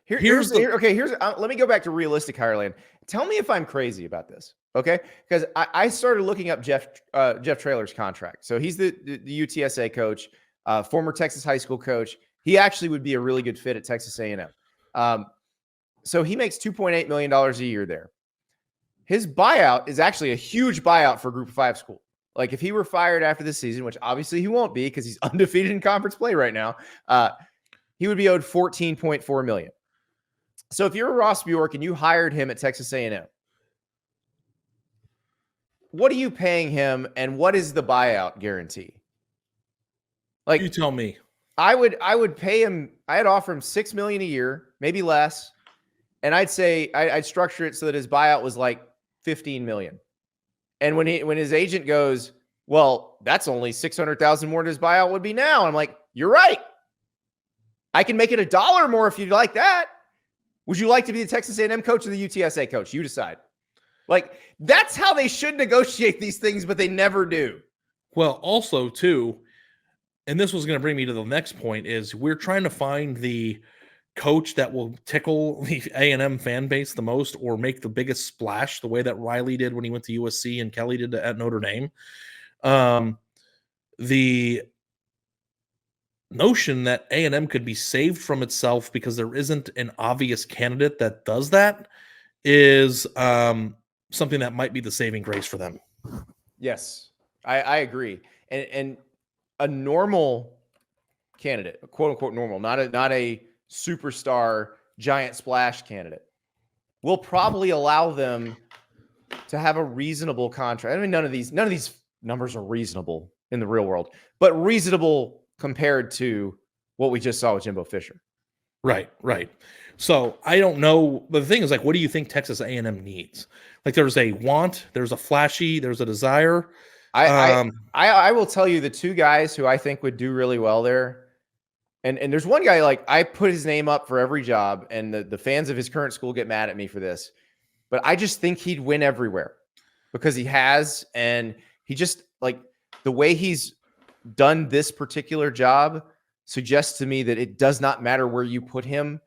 let me go back to realistic Hireland. Tell me if I'm crazy about this, okay? Because I started looking up Jeff Traylor's contract. So he's the UTSA coach, former Texas high school coach. He actually would be a really good fit at Texas A&M. So he makes $2.8 million a year there. His buyout is actually a huge buyout for a Group of 5 school. Like, if he were fired after this season, which obviously he won't be because he's undefeated in conference play right now, he would be owed $14.4 million. So if you're Ross Bjork and you hired him at Texas A&M, what are you paying him, and what is the buyout guarantee? Like, you tell me. I would pay him. I'd offer him $6 million a year, maybe less, and I'd say I'd structure it so that his buyout was like $15 million. And when his agent goes, well, that's only $600,000 more than his buyout would be now. I'm like, you're right. I can make it $1 more if you'd like that. Would you like to be the Texas A&M coach or the UTSA coach? You decide. Like, that's how they should negotiate these things, but they never do. Well, also, too, and this was going to bring me to the next point, is we're trying to find the coach that will tickle the A&M fan base the most or make the biggest splash, the way that Riley did when he went to USC and Kelly did at Notre Dame. The notion that A&M could be saved from itself because there isn't an obvious candidate that does that is something that might be the saving grace for them. Yes, I agree. And a normal candidate, a quote unquote normal, not a superstar giant splash candidate, will probably allow them to have a reasonable contract. I mean, none of these numbers are reasonable in the real world, but reasonable compared to what we just saw with Jimbo Fisher, Right. So I don't know. But the thing is, like, what do you think Texas A&M needs? Like, there's a want, there's a flashy, there's a desire. I will tell you the two guys who I think would do really well there. And there's one guy, like, I put his name up for every job, and the fans of his current school get mad at me for this. But I just think he'd win everywhere because he has, and he just, like, the way he's done this particular job suggests to me that it does not matter where you put him,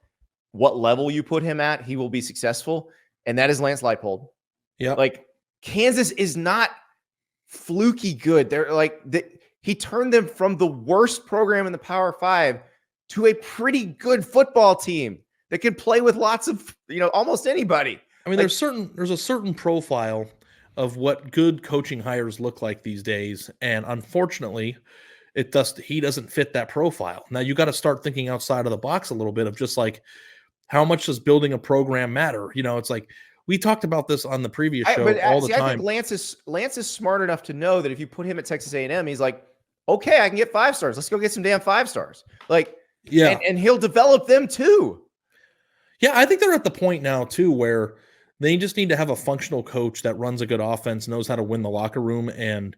what level you put him at, he will be successful. And that is Lance Leipold. Yeah. Like, Kansas is not fluky good. They're like, he turned them from the worst program in the Power Five to a pretty good football team that can play with lots of, almost anybody. I mean, there's a certain profile of what good coaching hires look like these days, and unfortunately, he doesn't fit that profile. Now you got to start thinking outside of the box a little bit of just like, how much does building a program matter? It's like we talked about this on the previous show all the time. I think Lance is smart enough to know that if you put him at Texas A&M, he's like, okay, I can get 5 stars. Let's go get some damn 5 stars. Like, yeah, and he'll develop them too. Yeah, I think they're at the point now too where they just need to have a functional coach that runs a good offense, knows how to win the locker room, and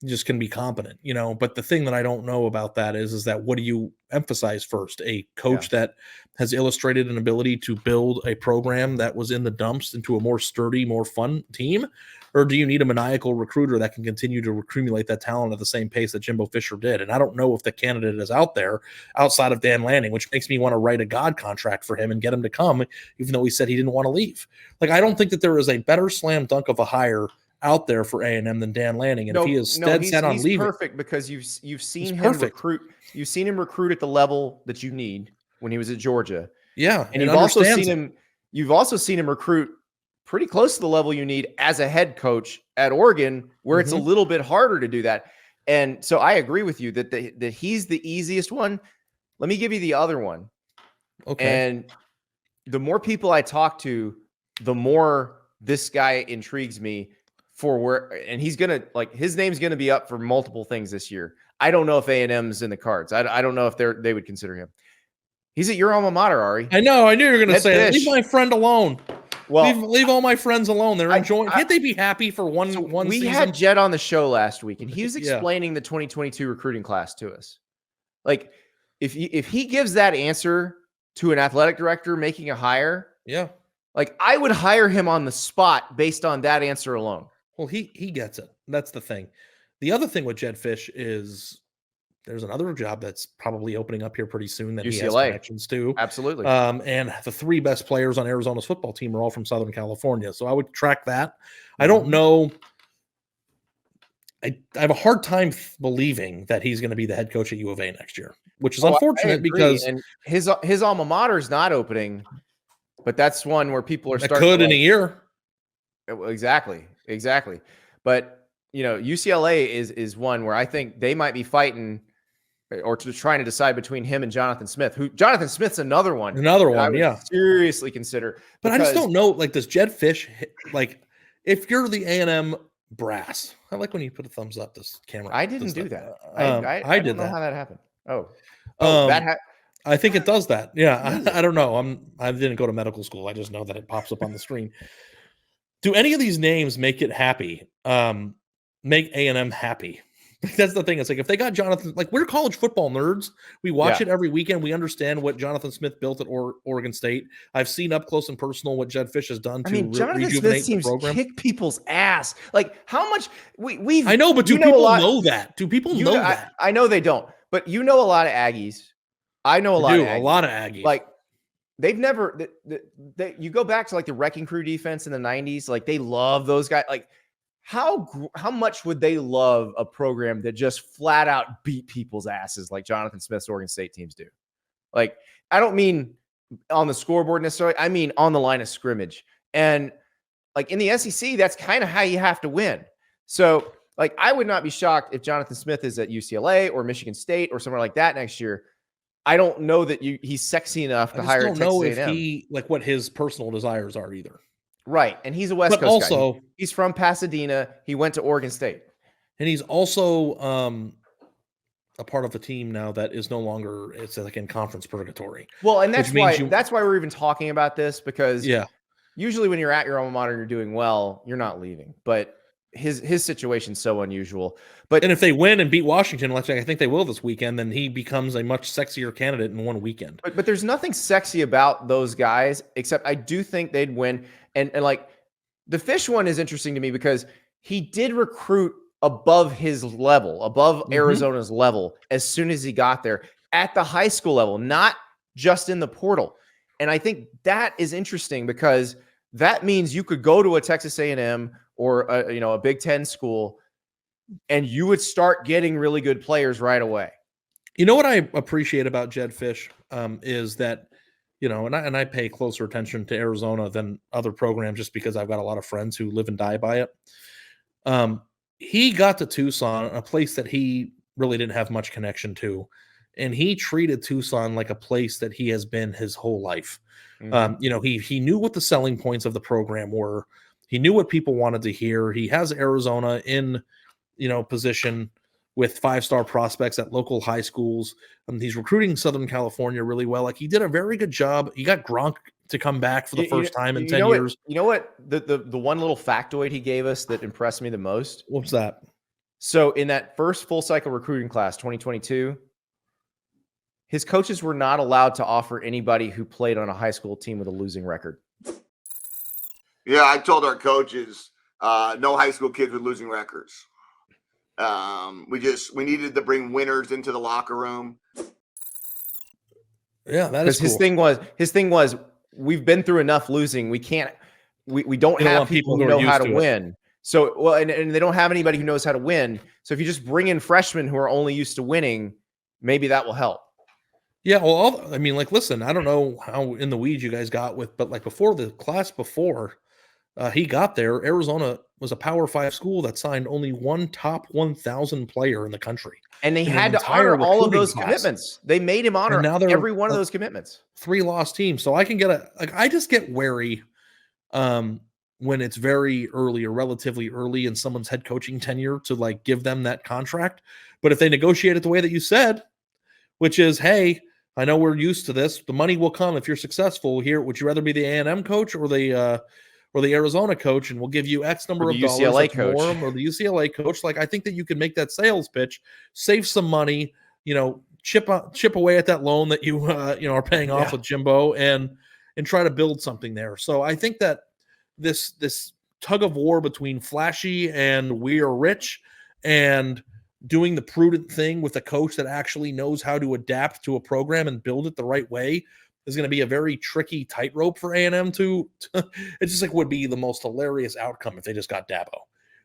just can be competent, But the thing that I don't know about that is that what do you emphasize first? A coach that has illustrated an ability to build a program that was in the dumps into a more sturdy, more fun team? Or do you need a maniacal recruiter that can continue to accumulate that talent at the same pace that Jimbo Fisher did? And I don't know if the candidate is out there outside of Dan Lanning, which makes me want to write a God contract for him and get him to come, even though he said he didn't want to leave. Like, I don't think that there is a better slam dunk of a hire out there for A&M than Dan Lanning, and if he is dead set on leaving, perfect because you've seen him recruit. You've seen him recruit at the level that you need when he was at Georgia. Yeah, and you've also seen him. You've also seen him recruit pretty close to the level you need as a head coach at Oregon, where it's a little bit harder to do that. And so I agree with you that that he's the easiest one. Let me give you the other one. Okay. And the more people I talk to, the more this guy intrigues me. And he's gonna, like, his name's gonna be up for multiple things this year. I don't know if A&M's in the cards. I don't know if they would consider him. He's at your alma mater, Ari. I know. I knew you were gonna say that. Leave my friend alone. Well, leave all my friends alone. They're enjoying. Can't they be happy for one we season? Had Jed on the show last week, and he was explaining the 2022 recruiting class to us. Like, if he gives that answer to an athletic director making a hire, like, I would hire him on the spot based on that answer alone. Well, he gets it. That's the thing. The other thing with Jed Fish is there's another job that's probably opening up here pretty soon that UCLA. He has connections to. Absolutely. And the 3 best players on Arizona's football team are all from Southern California. So I would track that. I don't know. I have a hard time believing that he's going to be the head coach at U of A next year, which is unfortunate because and his alma mater is not opening, but that's one where people are starting. Could in a year. Exactly. But, UCLA is one where I think they might be fighting or trying to decide between him and Jonathan Smith. Jonathan Smith's another one. Seriously consider. But I just don't know. Like, does Jed Fish, like, if you're the A&M brass, I like when you put a thumbs up this camera. I didn't do that. I did don't know that. how that happened. I think it does that. Yeah. I don't know. I didn't go to medical school. I just know that it pops up on the screen. Do any of these names make it happy? Make A&M happy? That's the thing. It's like, if they got Jonathan, like, we're college football nerds. We watch it every weekend. We understand what Jonathan Smith built at Oregon State. I've seen up close and personal what Jed Fish has done to Jonathan rejuvenate Smith seems the program. Kick people's ass. Like, how much we've. I know, but do people know that? Do people know that? I know they don't. But a lot of Aggies. I know a lot of Aggies. Like, they've never. You go back to, like, the Wrecking Crew defense in the 90s. Like, they love those guys. Like, how much would they love a program that just flat out beat people's asses like Jonathan Smith's Oregon State teams do? Like, I don't mean on the scoreboard necessarily. I mean on the line of scrimmage. And, like, in the SEC, that's kind of how you have to win. So, like, I would not be shocked if Jonathan Smith is at UCLA or Michigan State or somewhere like that next year. I don't know that he's sexy enough to hire. I don't know if he, like, what his personal desires are either. Right. And he's a West Coast guy. He's from Pasadena. He went to Oregon State. And he's also a part of the team now that is no longer, it's like in conference purgatory. Well, and that's why means we're even talking about this, because yeah, usually when you're at your alma mater and you're doing well, you're not leaving. But his situation's so unusual. But and if they win and beat Washington, like I think they will this weekend, then he becomes a much sexier candidate in one weekend. But there's nothing sexy about those guys, except I do think they'd win. And like the Fish one is interesting to me because he did recruit above his level, above Arizona's level as soon as he got there at the high school level, not just in the portal. And I think that is interesting because that means you could go to a Texas A&M or a Big Ten school, and you would start getting really good players right away. You know what I appreciate about Jedd Fish is that, and I pay closer attention to Arizona than other programs just because I've got a lot of friends who live and die by it. He got to Tucson, a place that he really didn't have much connection to, and he treated Tucson like a place that he has been his whole life. He knew what the selling points of the program were. He knew what people wanted to hear. He has Arizona in, position with 5-star prospects at local high schools. He's recruiting Southern California really well. Like, he did a very good job. He got Gronk to come back for the first time in 10 years. You know what? The one little factoid he gave us that impressed me the most? What's that? So in that first full cycle recruiting class, 2022, his coaches were not allowed to offer anybody who played on a high school team with a losing record. Yeah, I told our coaches, no high school kids with losing records. We needed to bring winners into the locker room. Yeah, that is cool. His thing was we've been through enough losing. We don't have people who know how to win. So, well, and they don't have anybody who knows how to win. So if you just bring in freshmen who are only used to winning, maybe that will help. Yeah, well, listen, I don't know how in the weeds you guys got with, but like before the class he got there, Arizona was a Power 5 school that signed only one top 1,000 player in the country. And they had to honor all of those commitments. They made him honor every one of those commitments. 3 lost teams. So I can I just get wary when it's very early or relatively early in someone's head coaching tenure to give them that contract. But if they negotiate it the way that you said, which is, hey, I know we're used to this. The money will come if you're successful here. Would you rather be the A&M coach or the Arizona coach? And we'll give you X number of dollars. UCLA coach or the UCLA coach. I think that you can make that sales pitch, save some money, chip away at that loan that you are paying off with Jimbo and try to build something there. So I think that this tug of war between flashy and we are rich and doing the prudent thing with a coach that actually knows how to adapt to a program and build it the right way is going to be a very tricky tightrope for A&M to it just would be the most hilarious outcome if they just got Dabo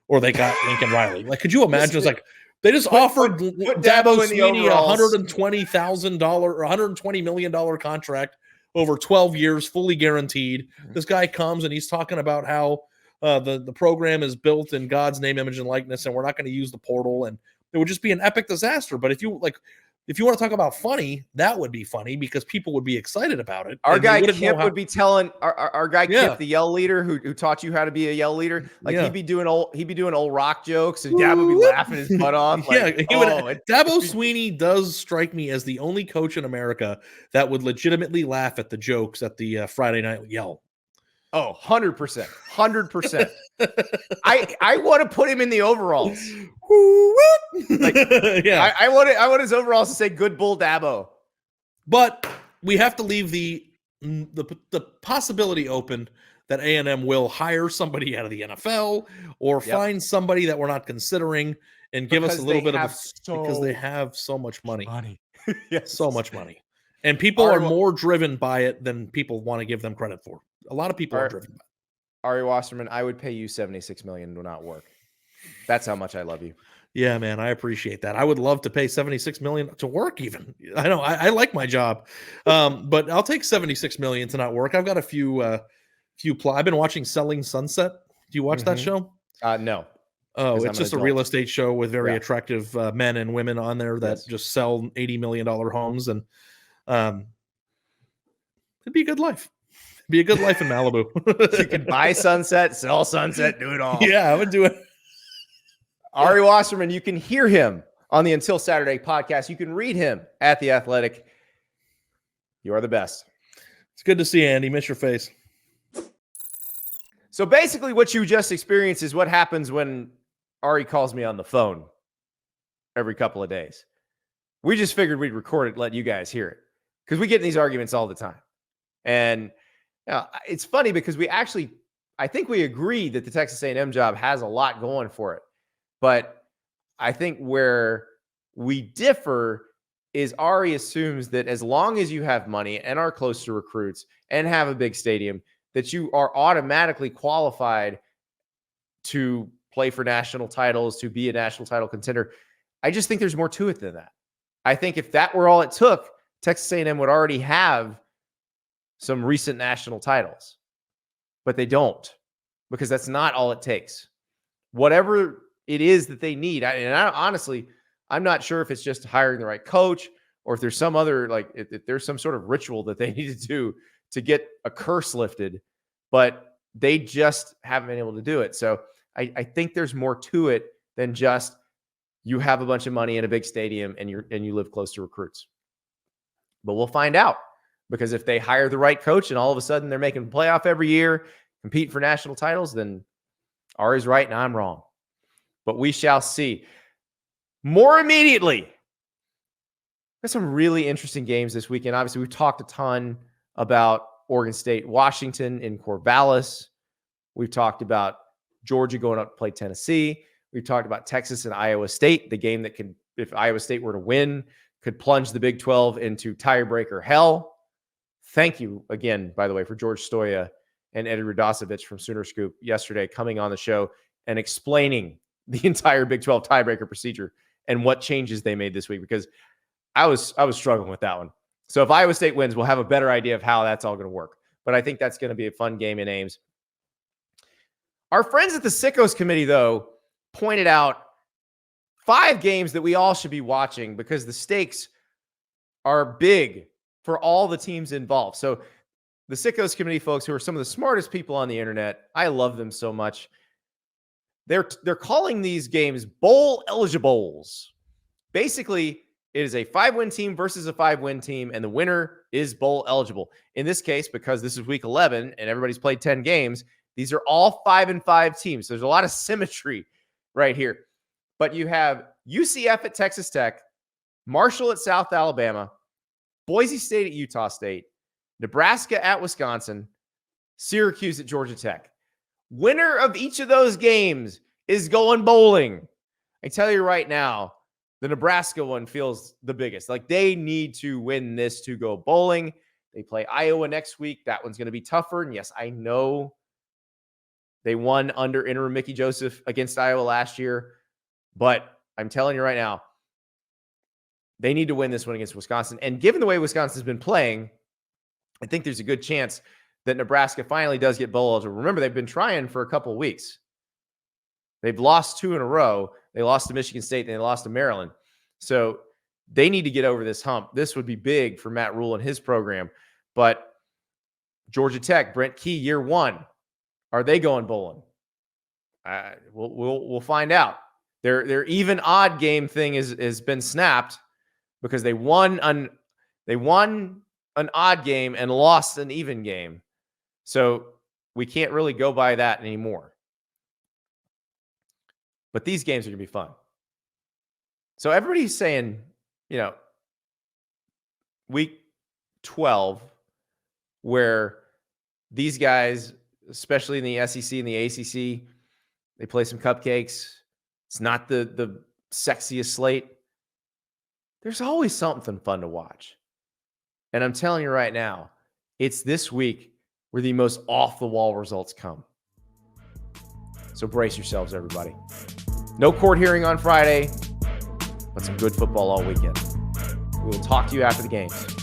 or they got Lincoln Riley. Could you imagine? It's they just offered Dabo Sweeney $120,000 or $120 million contract over 12 years, fully guaranteed. This guy comes and he's talking about how the program is built in God's name, image, and likeness, and we're not going to use the portal, and it would just be an epic disaster. But if you want to talk about funny, that would be funny because people would be excited about it. Our guy Kip would be telling our guy Kip, the yell leader who taught you how to be a yell leader, he'd be doing old rock jokes, and Dabo would be laughing his butt off. Dabo Sweeney does strike me as the only coach in America that would legitimately laugh at the jokes at the Friday night yell. Oh, 100%. 100%. I want to put him in the overalls. I want his overalls to say "Good Bull Dabo." But we have to leave the possibility open that A&M will hire somebody out of the NFL or find somebody that we're not considering and give us a little bit because they have so much money. Yes. So much money. And people are more driven by it than people want to give them credit for. A lot of people are driven by it. Ari Wasserman, I would pay you $76 million to not work. That's how much I love you. Yeah, man, I appreciate that. I would love to pay $76 million to work even. I know I like my job, but I'll take $76 million to not work. I've got a few I've been watching Selling Sunset. Do you watch that show? No. Oh, it's just a real estate show with very attractive men and women on there that just sell $80 million homes, and it'd be a good life. It'd be a good life in Malibu. You could buy Sunset, sell Sunset, do it all. Yeah, I would do it. Ari Wasserman, you can hear him on the Until Saturday podcast. You can read him at The Athletic. You are the best. It's good to see Andy. Miss your face. So basically what you just experienced is what happens when Ari calls me on the phone every couple of days. We just figured we'd record it, let you guys hear it, because we get in these arguments all the time. And it's funny because I think we agree that the Texas A&M job has a lot going for it. But I think where we differ is Ari assumes that as long as you have money and are close to recruits and have a big stadium, that you are automatically qualified to play for national titles, to be a national title contender. I just think there's more to it than that. I think if that were all it took, Texas A&M would already have some recent national titles. But they don't, because that's not all it takes. Whatever it is that they need, honestly, I'm not sure if it's just hiring the right coach or if there's some other, if there's some sort of ritual that they need to do to get a curse lifted, but they just haven't been able to do it. So I think there's more to it than just you have a bunch of money in a big stadium and you live close to recruits. But we'll find out, because if they hire the right coach and all of a sudden they're making the playoff every year, compete for national titles, then Ari's right and I'm wrong. But we shall see. More immediately, there's some really interesting games this weekend. Obviously, we've talked a ton about Oregon State, Washington in Corvallis. We've talked about Georgia going up to play Tennessee. We've talked about Texas and Iowa State, the game that could, if Iowa State were to win, could plunge the Big 12 into tiebreaker hell. Thank you again, by the way, for George Stoya and Eddie Radosevich from Sooner Scoop yesterday coming on the show and explaining the entire Big 12 tiebreaker procedure and what changes they made this week, because I was struggling with that one. So if Iowa State wins, we'll have a better idea of how that's all going to work. But I think that's going to be a fun game in Ames. Our friends at the Sickos Committee, though, pointed out 5 games that we all should be watching because the stakes are big for all the teams involved. So the Sickos Committee folks, who are some of the smartest people on the internet, I love them so much. They're calling these games Bowleligibowls. Basically, it is a 5-win team versus a 5-win team, and the winner is bowl eligible. In this case, because this is week 11 and everybody's played 10 games, these are all 5-5 teams. So there's a lot of symmetry right here. But you have UCF at Texas Tech, Marshall at South Alabama, Boise State at Utah State, Nebraska at Wisconsin, Syracuse at Georgia Tech. Winner of each of those games is going bowling. I tell you right now, the Nebraska one feels the biggest. Like, they need to win this to go bowling. They play Iowa next week. That one's going to be tougher. And yes, I know they won under interim Mickey Joseph against Iowa last year. But I'm telling you right now, they need to win this one against Wisconsin. And given the way Wisconsin's been playing, I think there's a good chance that Nebraska finally does get bowl eligible. Remember, they've been trying for a couple of weeks. They've lost 2 in a row. They lost to Michigan State and they lost to Maryland. So they need to get over this hump. This would be big for Matt Rule and his program. But Georgia Tech, Brent Key, year 1, are they going bowling? We'll find out. Their even odd game thing has been snapped because they won an odd game and lost an even game. So we can't really go by that anymore. But these games are going to be fun. So everybody's saying, week 12, where these guys, especially in the SEC and the ACC, they play some cupcakes. It's not the sexiest slate. There's always something fun to watch. And I'm telling you right now, it's this week where the most off-the-wall results come. So brace yourselves, everybody. No court hearing on Friday, but some good football all weekend. We will talk to you after the games.